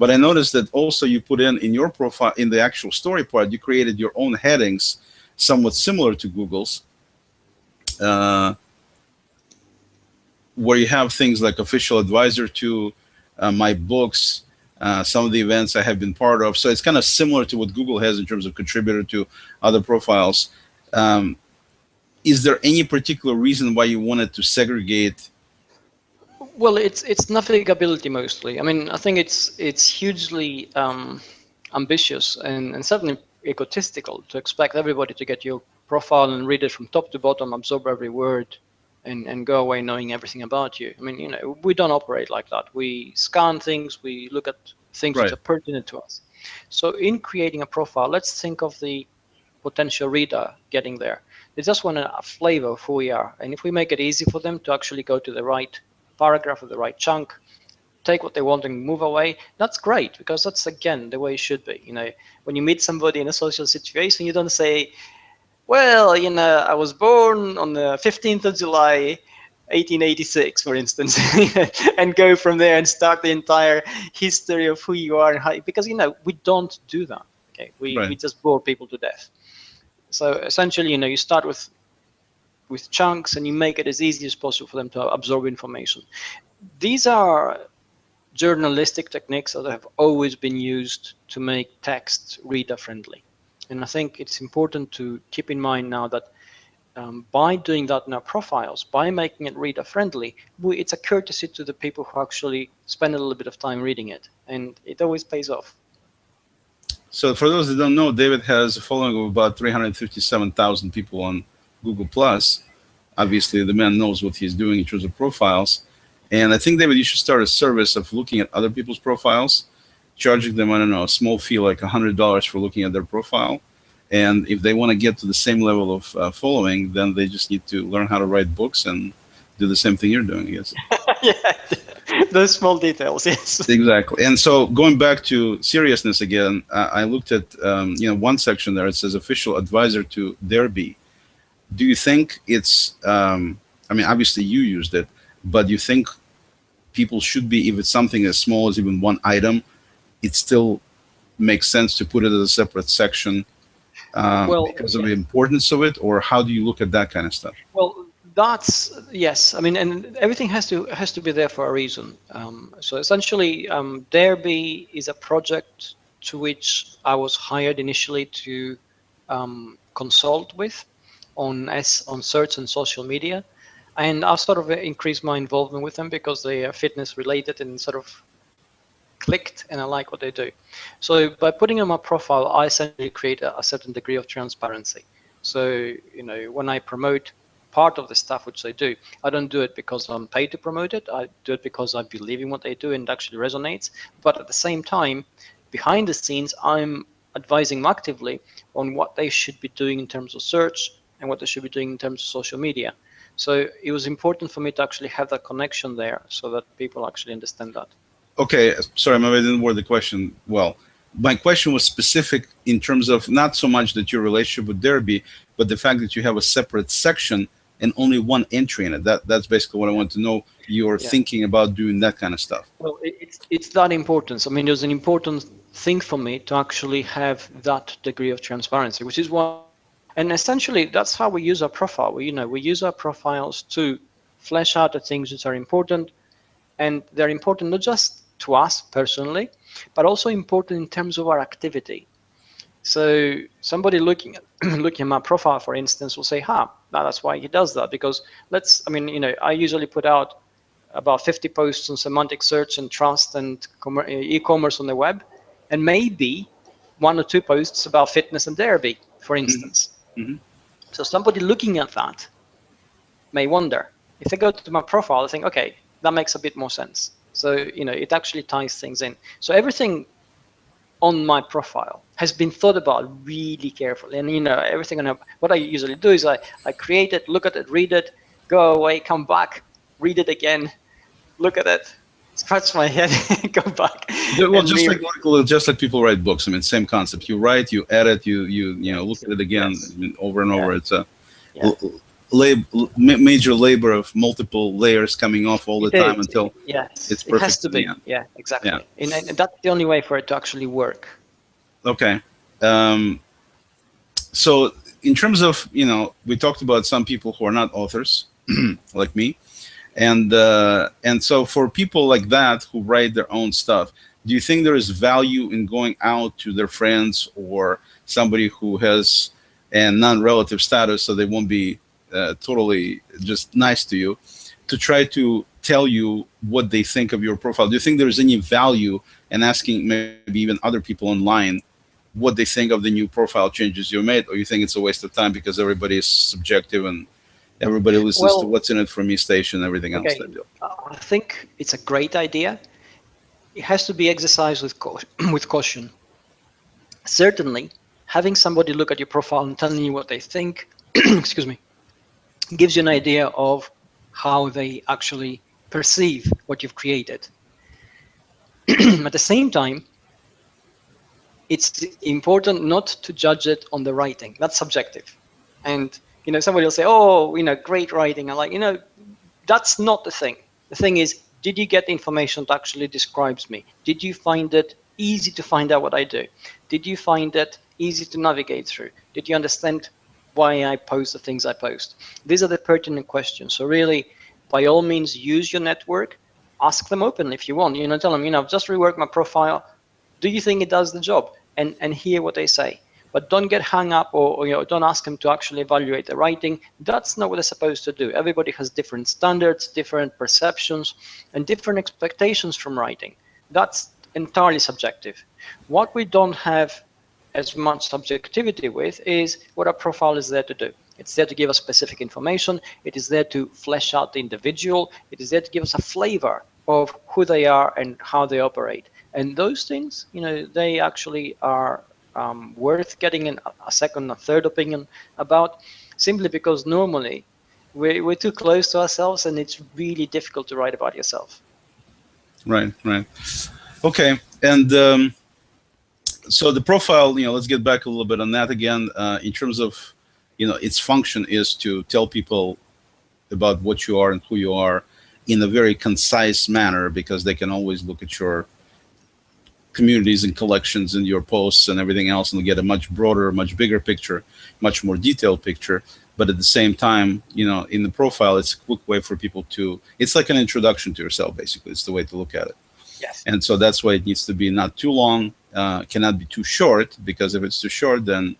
But I noticed that also you put in your profile, in the actual story part, you created your own headings, somewhat similar to Google's, where you have things like official advisor to my books, some of the events I have been part of. So it's kind of similar to what Google has in terms of contributor to other profiles. Is there any particular reason why you wanted to segregate? Well, it's navigability mostly. I mean, I think it's hugely ambitious and certainly egotistical to expect everybody to get your profile and read it from top to bottom, absorb every word, and go away knowing everything about you. I mean, we don't operate like that. We scan things, we look at things which Right. are pertinent to us. So in creating a profile, let's think of the potential reader getting there. They just want a flavor of who we are. And if we make it easy for them to actually go to the right paragraph or the right chunk, take what they want and move away, that's great, because that's, again, the way it should be. When you meet somebody in a social situation, you don't say, well, I was born on the 15th of July, 1886, for instance, and go from there and start the entire history of who you are and how, because, we don't do that. Okay, we just bore people to death. So essentially, you start with chunks and you make it as easy as possible for them to absorb information. These are journalistic techniques that have always been used to make text reader friendly. And I think it's important to keep in mind now that by doing that in our profiles, by making it reader friendly, it's a courtesy to the people who actually spend a little bit of time reading it, and it always pays off. So for those that don't know, David has a following of about 357,000 people on Google+. Obviously, the man knows what he's doing in terms of profiles. And I think, David, you should start a service of looking at other people's profiles, charging them, I don't know, a small fee like $100 for looking at their profile. And if they want to get to the same level of following, then they just need to learn how to write books and do the same thing you're doing, I guess. Yeah, those small details, yes. Exactly. And so going back to seriousness again, I looked at one section there. It says official advisor to Derby. Do you think it's, I mean, obviously you used it, but do you think people should be, if it's something as small as even one item, it still makes sense to put it as a separate section because of the importance of it? Or how do you look at that kind of stuff? Well, that's, yes. I mean, and everything has to be there for a reason. So essentially, Derby is a project to which I was hired initially to consult with on search and social media, and I've sort of increased my involvement with them because they are fitness related and sort of clicked, and I like what they do. So by putting on my profile, I essentially create a certain degree of transparency. So when I promote part of the stuff which they do, I don't do it because I'm paid to promote it. I do it because I believe in what they do and it actually resonates. But at the same time, behind the scenes, I'm advising them actively on what they should be doing in terms of search and what they should be doing in terms of social media. So it was important for me to actually have that connection there so that people actually understand that. Okay, sorry, maybe I didn't word the question well. My question was specific in terms of not so much that your relationship with Derby, but the fact that you have a separate section and only one entry in it. That's basically what I want to know. You're thinking about doing that kind of stuff. Well, it's that important. I mean, there's an important thing for me to actually have that degree of transparency, which is why, and essentially that's how we use our profile. We use our profiles to flesh out the things that are important, and they're important not just to us personally, but also important in terms of our activity. So somebody looking at my profile, for instance, will say, that's why he does that. Because I usually put out about 50 posts on semantic search and trust and e-commerce on the web, and maybe 1 or 2 posts about fitness and therapy, for instance. Mm-hmm. So somebody looking at that may wonder, if they go to my profile, they think, okay, that makes a bit more sense. So, it actually ties things in. So everything on my profile has been thought about really carefully. And, everything what I usually do is I create it, look at it, read it, go away, come back, read it again, look at it, scratch my head, go back. Well, just like people write books. I mean, same concept. You write, you edit, you look at it again, over and over. It's a major labor of multiple layers coming off all the time until it's perfect. It has to be. Yeah, exactly. Yeah. And that's the only way for it to actually work. Okay. So in terms of, we talked about some people who are not authors, like me. And so for people like that who write their own stuff, do you think there is value in going out to their friends or somebody who has a non-relative status, so they won't be totally just nice to you, to try to tell you what they think of your profile? Do you think there's any value in asking maybe even other people online what they think of the new profile changes you made, or you think it's a waste of time because everybody is subjective and everybody listens to What's in It For Me station and everything else they do? I think it's a great idea. It has to be exercised with caution. Certainly, having somebody look at your profile and telling you what they think, excuse me, gives you an idea of how they actually perceive what you've created. At the same time, it's important not to judge it on the writing. That's subjective. And somebody will say, oh, great writing. I'm like, that's not the thing. The thing is, did you get information that actually describes me? Did you find it easy to find out what I do? Did you find it easy to navigate through? Did you understand why I post the things I post? These are the pertinent questions. So really, by all means, use your network. Ask them openly if you want. Tell them, I've just reworked my profile. Do you think it does the job? And hear what they say. But don't get hung up or don't ask them to actually evaluate the writing. That's not what they're supposed to do. Everybody has different standards, different perceptions, and different expectations from writing. That's entirely subjective. What we don't have as much subjectivity with is what our profile is there to do. It's there to give us specific information. It is there to flesh out the individual. It is there to give us a flavor of who they are and how they operate. And those things, they actually are worth getting a second or third opinion about, simply because normally we're too close to ourselves and it's really difficult to write about yourself. Right. Okay. And so the profile, let's get back a little bit on that again. In terms of, its function is to tell people about what you are and who you are in a very concise manner, because they can always look at your communities and collections and your posts and everything else and get a much broader, much bigger picture, much more detailed picture. But at the same time, in the profile, it's a quick way for people to, it's like an introduction to yourself, basically. It's the way to look at it. Yes. And so that's why it needs to be not too long, cannot be too short, because if it's too short, then,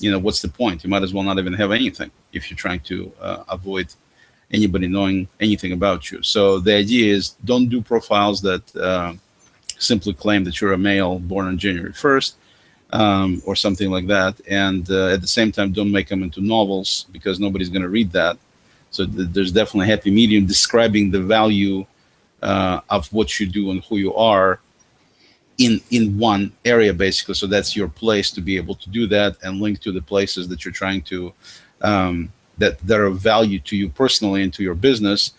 what's the point? You might as well not even have anything if you're trying to avoid anybody knowing anything about you. So the idea is, don't do profiles that simply claim that you're a male born on January 1st or something like that. And at the same time, don't make them into novels, because nobody's going to read that. So there's definitely a happy medium describing the value of what you do and who you are in one area, basically. So that's your place to be able to do that and link to the places that you're trying to, that are of value to you personally and to your business.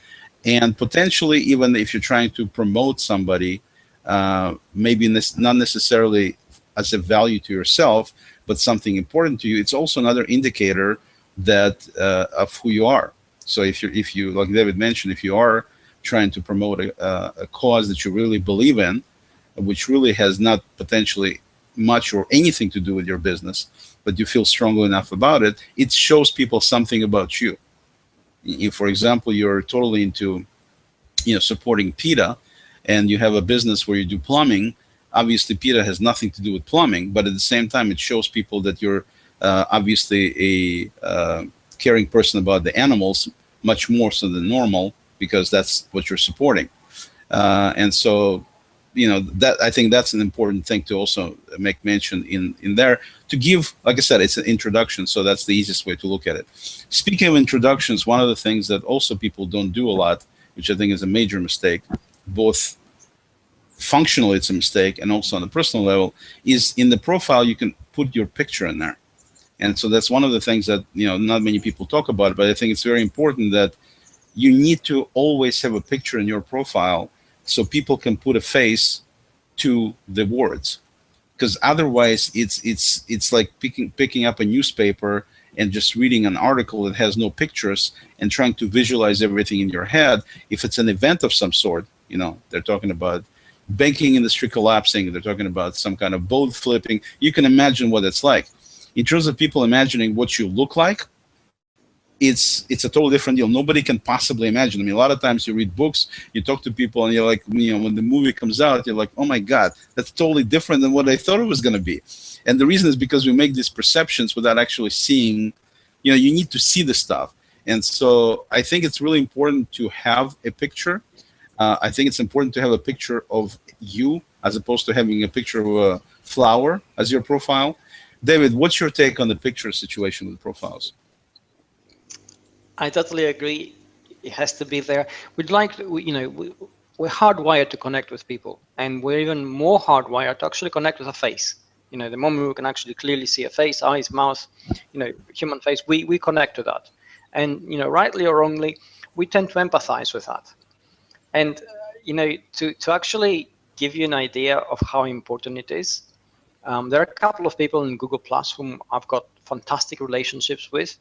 And potentially, even if you're trying to promote somebody, maybe not necessarily as a value to yourself, but something important to you, it's also another indicator that of who you are. So if you, like David mentioned, if you are trying to promote a cause that you really believe in, which really has not potentially much or anything to do with your business, but you feel strongly enough about it, it shows people something about you. If, for example, you're totally into, supporting PETA, and you have a business where you do plumbing, obviously PETA has nothing to do with plumbing, but at the same time, it shows people that you're obviously a caring person about the animals, much more so than normal, because that's what you're supporting. And so, that I think that's an important thing to also make mention in there, to give, like I said, it's an introduction. So that's the easiest way to look at it. Speaking of introductions, one of the things that also people don't do a lot, which I think is a major mistake, both functionally it's a mistake and also on the personal level, is in the profile you can put your picture in there. And so that's one of the things that not many people talk about, but I think it's very important that you need to always have a picture in your profile so people can put a face to the words, because otherwise it's like picking up a newspaper and just reading an article that has no pictures and trying to visualize everything in your head. If it's an event of some sort, they're talking about banking industry collapsing, they're talking about some kind of boat flipping, you can imagine what it's like. In terms of people imagining what you look like, it's a totally different deal. Nobody can possibly imagine. I mean, a lot of times you read books, you talk to people, and you're like, when the movie comes out, you're like, oh my God, that's totally different than what I thought it was going to be. And the reason is because we make these perceptions without actually seeing, you need to see the stuff. And so I think it's really important to have a picture. I think it's important to have a picture of you as opposed to having a picture of a flower as your profile. David, what's your take on the picture situation with profiles? I totally agree. It has to be there. We're hardwired to connect with people, and we're even more hardwired to actually connect with a face. The moment we can actually clearly see a face, eyes, mouth, human face, we connect to that. And, rightly or wrongly, we tend to empathize with that. And, to actually give you an idea of how important it is, there are a couple of people in Google Plus whom I've got fantastic relationships with.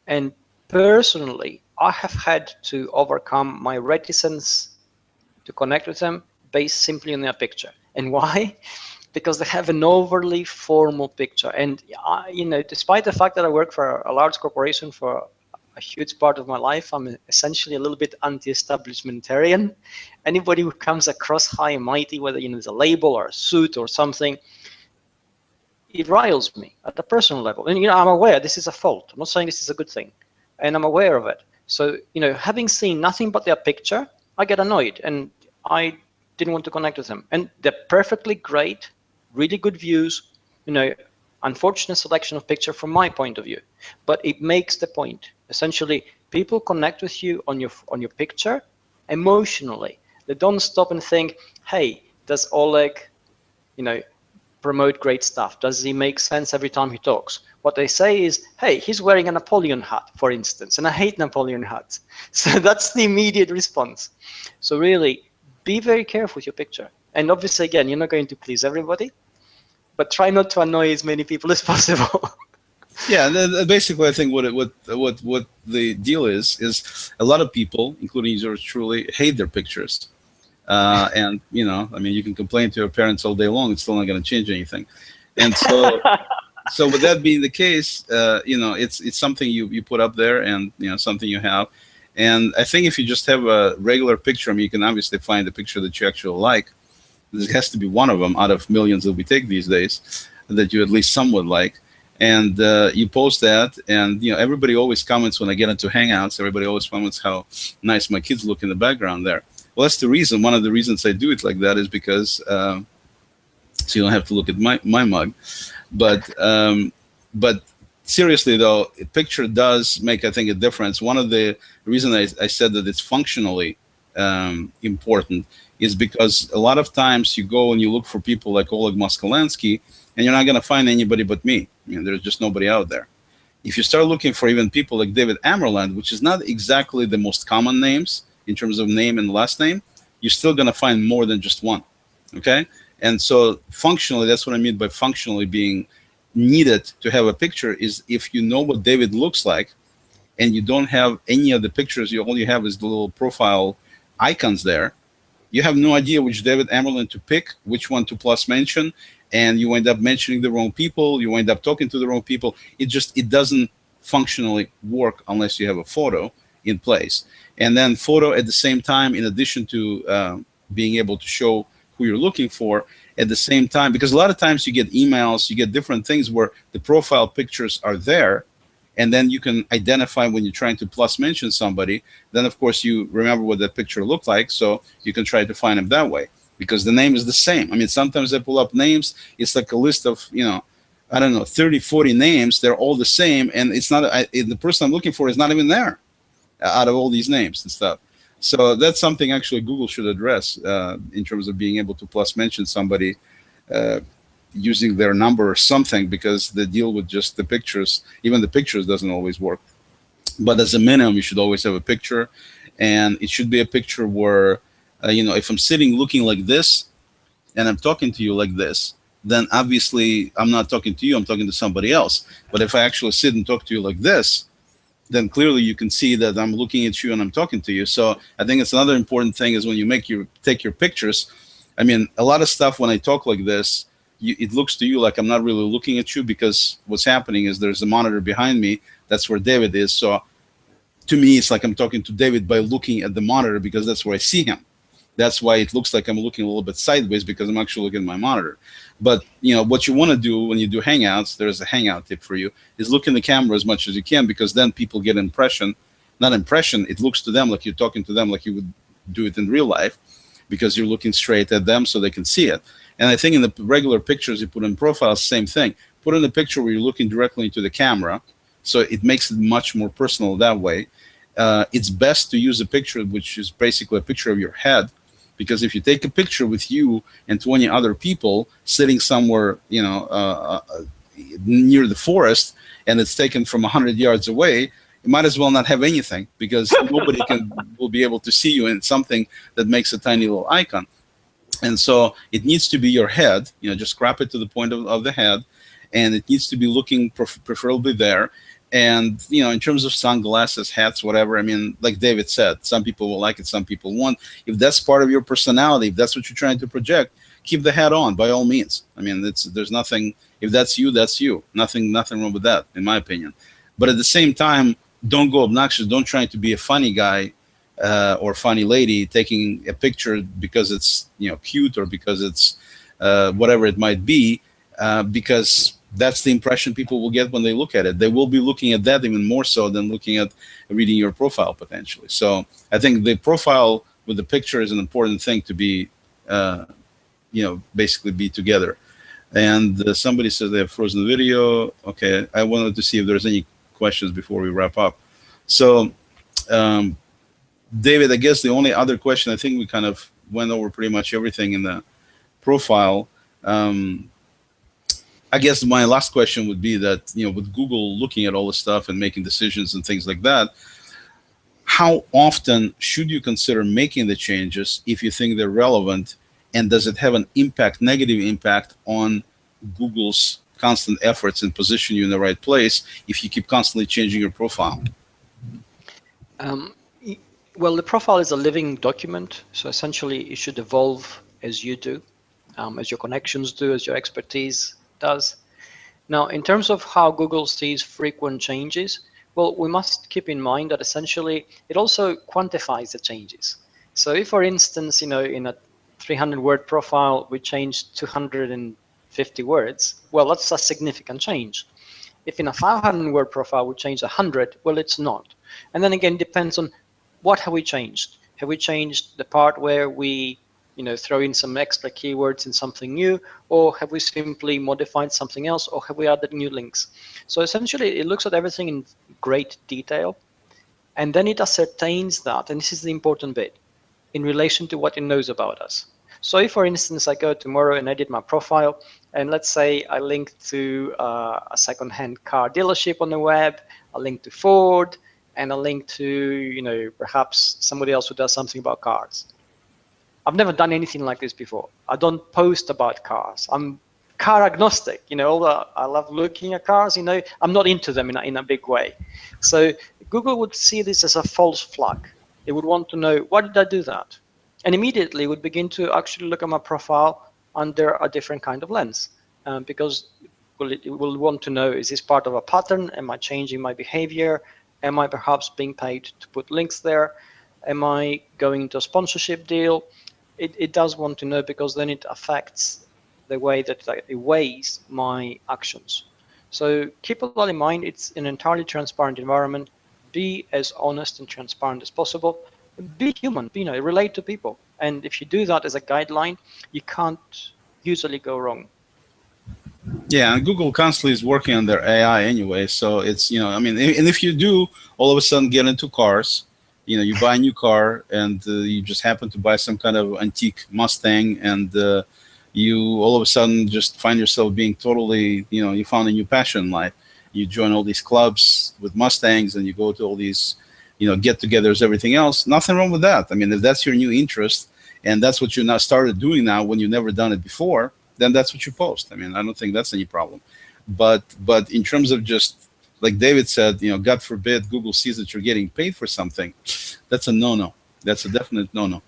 And personally, I have had to overcome my reticence to connect with them based simply on their picture. And why? Because they have an overly formal picture. And, despite the fact that I work for a large corporation for a huge part of my life, I'm essentially a little bit anti-establishmentarian. Anybody who comes across high and mighty, whether it's a label or a suit or something, it riles me at a personal level. And I'm aware this is a fault. I'm not saying this is a good thing, and I'm aware of it. So having seen nothing but their picture, I get annoyed, and I didn't want to connect with them. And they're perfectly great, really good views. Unfortunate selection of picture from my point of view, but it makes the point. Essentially, people connect with you on your picture emotionally. They don't stop and think, hey, does Oleg, promote great stuff? Does he make sense every time he talks? What they say is, hey, he's wearing a Napoleon hat, for instance, and I hate Napoleon hats. So that's the immediate response. So really, be very careful with your picture. And obviously, again, you're not going to please everybody, but try not to annoy as many people as possible. Yeah, basically, I think what the deal is a lot of people, including yours truly, hate their pictures. And you can complain to your parents all day long; it's still not going to change anything. And so, with that being the case, it's something you put up there, and something you have. And I think if you just have a regular picture, you can obviously find the picture that you actually like. There has to be one of them out of millions that we take these days that you at least somewhat like. And you post that, and everybody always comments when I get into Hangouts. Everybody always comments how nice my kids look in the background there. Well, that's the reason. One of the reasons I do it like that is because so you don't have to look at my mug. But seriously though, a picture does make, I think, a difference. One of the reasons I said that it's functionally important is because a lot of times you go and you look for people like Oleg Moskalansky, and you're not going to find anybody but me. There's just nobody out there. If you start looking for even people like David Amerland, which is not exactly the most common names in terms of name and last name, you're still going to find more than just one. Okay? And so functionally, that's what I mean by functionally being needed to have a picture, is if you know what David looks like and you don't have any of the pictures, all you have is the little profile icons there, you have no idea which David Amerland to pick, which one to plus mention, and you end up mentioning the wrong people, you end up talking to the wrong people. It doesn't functionally work unless you have a photo in place. And then photo at the same time, in addition to being able to show who you're looking for, at the same time, because a lot of times you get emails, you get different things where the profile pictures are there, and then you can identify when you're trying to plus mention somebody. Then of course you remember what that picture looked like, so you can try to find them that way, because the name is the same. I mean, sometimes I pull up names, it's like a list of, I don't know, 30, 40 names. They're all the same, and it's not the person I'm looking for is not even there out of all these names and stuff. So that's something actually Google should address in terms of being able to plus mention somebody using their number or something, because the deal with just the pictures, even the pictures doesn't always work. But as a minimum, you should always have a picture, and it should be a picture where, if I'm sitting looking like this and I'm talking to you like this, then obviously I'm not talking to you, I'm talking to somebody else. But if I actually sit and talk to you like this, then clearly you can see that I'm looking at you and I'm talking to you. So I think it's another important thing is when you take your pictures. I mean, a lot of stuff when I talk like this, it looks to you like I'm not really looking at you, because what's happening is there's a monitor behind me. That's where David is. So to me, it's like I'm talking to David by looking at the monitor, because that's where I see him. That's why it looks like I'm looking a little bit sideways, because I'm actually looking at my monitor. But what you want to do when you do Hangouts, there's a Hangout tip for you, is look in the camera as much as you can, because then people get it looks to them like you're talking to them like you would do it in real life, because you're looking straight at them so they can see it. And I think in the regular pictures you put in profiles, same thing. Put in a picture where you're looking directly into the camera, so it makes it much more personal that way. It's best to use a picture which is basically a picture of your head, because if you take a picture with you and 20 other people sitting somewhere, near the forest, and it's taken from 100 yards away, you might as well not have anything, because nobody will be able to see you in something that makes a tiny little icon. And so it needs to be your head, just crop it to the point of the head, and it needs to be looking preferably there. And, in terms of sunglasses, hats, whatever, I mean, like David said, some people will like it, some people won't. If that's part of your personality, if that's what you're trying to project, keep the hat on by all means. I mean, there's nothing, if that's you, that's you. Nothing wrong with that, in my opinion. But at the same time, don't go obnoxious. Don't try to be a funny guy or funny lady taking a picture because it's, cute, or because it's whatever it might be, because that's the impression people will get when they look at it. They will be looking at that even more so than looking at reading your profile potentially. So I think the profile with the picture is an important thing to be, basically be together. And somebody says they have frozen video. Okay, I wanted to see if there's any questions before we wrap up. So, David, I guess the only other question, I think we kind of went over pretty much everything in the profile. I guess my last question would be that, with Google looking at all the stuff and making decisions and things like that, how often should you consider making the changes if you think they're relevant? And does it have an impact, negative impact on Google's constant efforts and position you in the right place if you keep constantly changing your profile? Well, the profile is a living document. So essentially it should evolve as you do, as your connections do, as your expertise does. Now, in terms of how Google sees frequent changes, well, we must keep in mind that essentially it also quantifies the changes. So if, for instance, in a 300-word profile, we change 250 words, well, that's a significant change. If in a 500-word profile we change 100, well, it's not. And then again, depends on what have we changed. Have we changed the part where we throw in some extra keywords in something new, or have we simply modified something else, or have we added new links? So essentially, it looks at everything in great detail, and then it ascertains that, and this is the important bit, in relation to what it knows about us. So if, for instance, I go tomorrow and edit my profile, and let's say I link to a second-hand car dealership on the web, a link to Ford, and a link to, perhaps somebody else who does something about cars. I've never done anything like this before. I don't post about cars. I'm car agnostic. Although I love looking at cars, I'm not into them in a big way. So Google would see this as a false flag. It would want to know, why did I do that? And immediately would begin to actually look at my profile under a different kind of lens, because it will want to know, is this part of a pattern? Am I changing my behavior? Am I perhaps being paid to put links there? Am I going into a sponsorship deal? It does want to know, because then it affects the way that it weighs my actions. So keep all that in mind. It's an entirely transparent environment. Be as honest and transparent as possible. Be human, relate to people. And if you do that as a guideline, you can't usually go wrong. Yeah, and Google constantly is working on their AI anyway. So it's, I mean, and if you do all of a sudden get into cars, you buy a new car and you just happen to buy some kind of antique Mustang, and you all of a sudden just find yourself being totally, you found a new passion in life. You join all these clubs with Mustangs and you go to all these, get-togethers, everything else. Nothing wrong with that. I mean, if that's your new interest and that's what you now started doing now when you've never done it before, then that's what you post. I mean, I don't think that's any problem. But in terms of just like David said, God forbid Google sees that you're getting paid for something, that's a no-no. That's a definite no-no.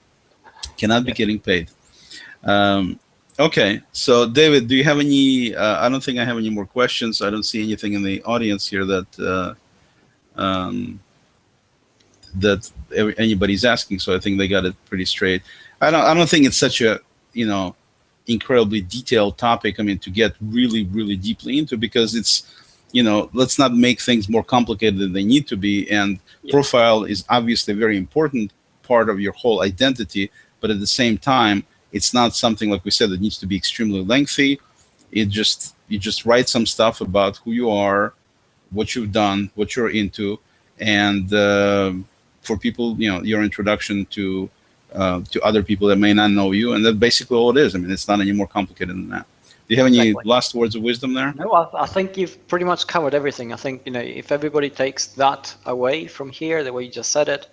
Cannot be getting paid. Okay, so David, do you have any? I don't think I have any more questions. I don't see anything in the audience here that anybody's asking. So I think they got it pretty straight. I don't think it's such a incredibly detailed topic. I mean, to get really, really deeply into, because it's, let's not make things more complicated than they need to be. And profile is obviously a very important part of your whole identity, but at the same time, it's not something, like we said, that needs to be extremely lengthy. You just write some stuff about who you are, what you've done, what you're into, and for people, your introduction to other people that may not know you, and that's basically all it is. I mean, it's not any more complicated than that. Do you have any last words of wisdom there? No, I think you've pretty much covered everything. I think, if everybody takes that away from here, the way you just said it,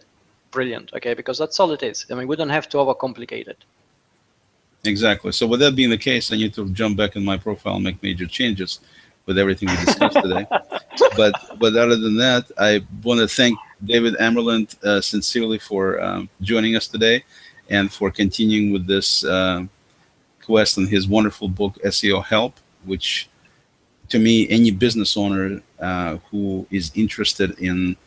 brilliant, okay? Because that's all it is. I mean, we don't have to overcomplicate it. Exactly. So with that being the case, I need to jump back in my profile and make major changes with everything we discussed today. But other than that, I want to thank David Amerland sincerely for joining us today and for continuing with this quest on his wonderful book, SEO Help, which to me, any business owner who is interested in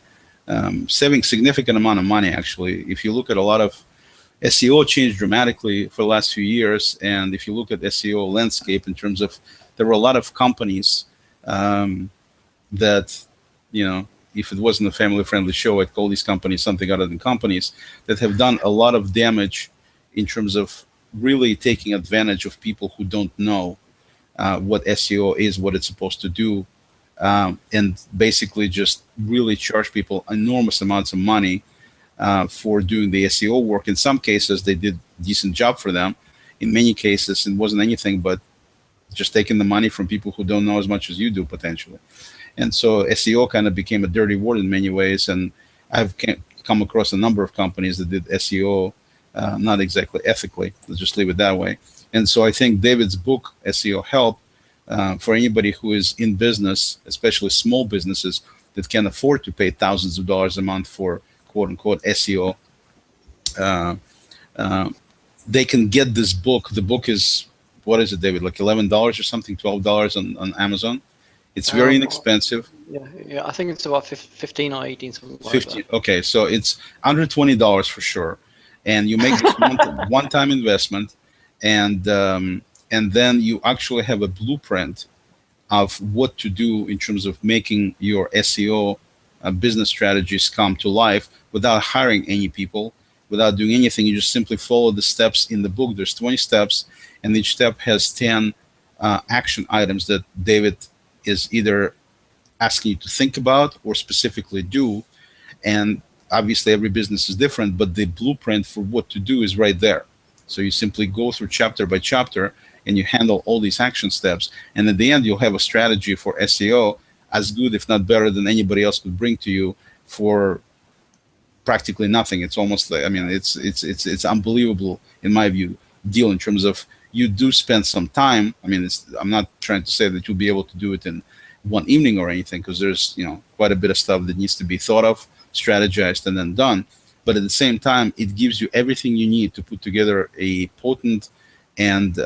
saving significant amount of money, actually, if you look at a lot of SEO changed dramatically for the last few years, and if you look at SEO landscape in terms of, there were a lot of companies that, if it wasn't a family-friendly show, I'd call these companies something other than companies, that have done a lot of damage in terms of really taking advantage of people who don't know what SEO is, what it's supposed to do, and basically just really charge people enormous amounts of money for doing the SEO work. In some cases, they did a decent job for them. In many cases, it wasn't anything but just taking the money from people who don't know as much as you do, potentially. And so SEO kind of became a dirty word in many ways. And I've come across a number of companies that did SEO not exactly ethically. Let's just leave it that way. And so I think David's book, SEO Help, for anybody who is in business, especially small businesses that can afford to pay thousands of dollars a month for quote-unquote SEO, they can get this book. The book is, what is it, David, like $11 or something, $12 on Amazon? It's very inexpensive. Yeah, I think it's about 15 or 18, something 15, like that. okay, so it's under $20 for sure. And you make this one-time investment, and then you actually have a blueprint of what to do in terms of making your SEO business strategies come to life without hiring any people, without doing anything. You just simply follow the steps in the book. There's 20 steps, and each step has 10 action items that David is either asking you to think about or specifically do. And obviously every business is different, but the blueprint for what to do is right there. So you simply go through chapter by chapter and you handle all these action steps. And at the end, you'll have a strategy for SEO as good, if not better, than anybody else could bring to you for practically nothing. It's almost like, I mean, it's unbelievable in my view deal in terms of you do spend some time. I mean, I'm not trying to say that you'll be able to do it in one evening or anything, because there's quite a bit of stuff that needs to be thought of, strategized, and then done. But at the same time, it gives you everything you need to put together a potent and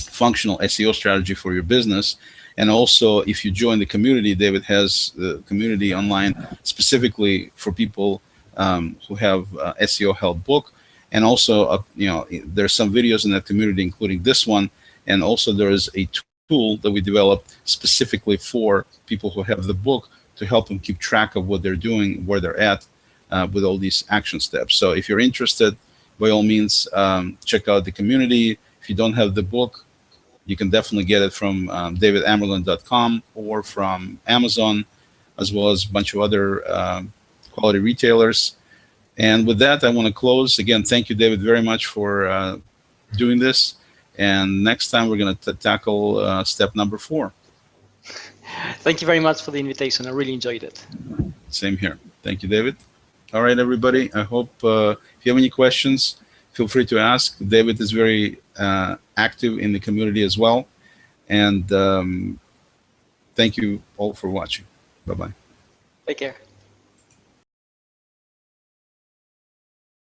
functional SEO strategy for your business. And also, if you join the community, David has the community online specifically for people who have SEO Help book. And also, there's some videos in that community, including this one. And also, there is a tool that we developed specifically for people who have the book to help them keep track of what they're doing, where they're at with all these action steps. So if you're interested, by all means, check out the community. If you don't have the book, you can definitely get it from davidamerland.com or from Amazon, as well as a bunch of other quality retailers. And with that, I want to close. Again, thank you, David, very much for doing this. And next time, we're going to tackle step number 4. Thank you very much for the invitation. I really enjoyed it. Same here. Thank you, David. All right, everybody. I hope if you have any questions, feel free to ask. David is very active in the community as well. And thank you all for watching. Bye-bye. Take care.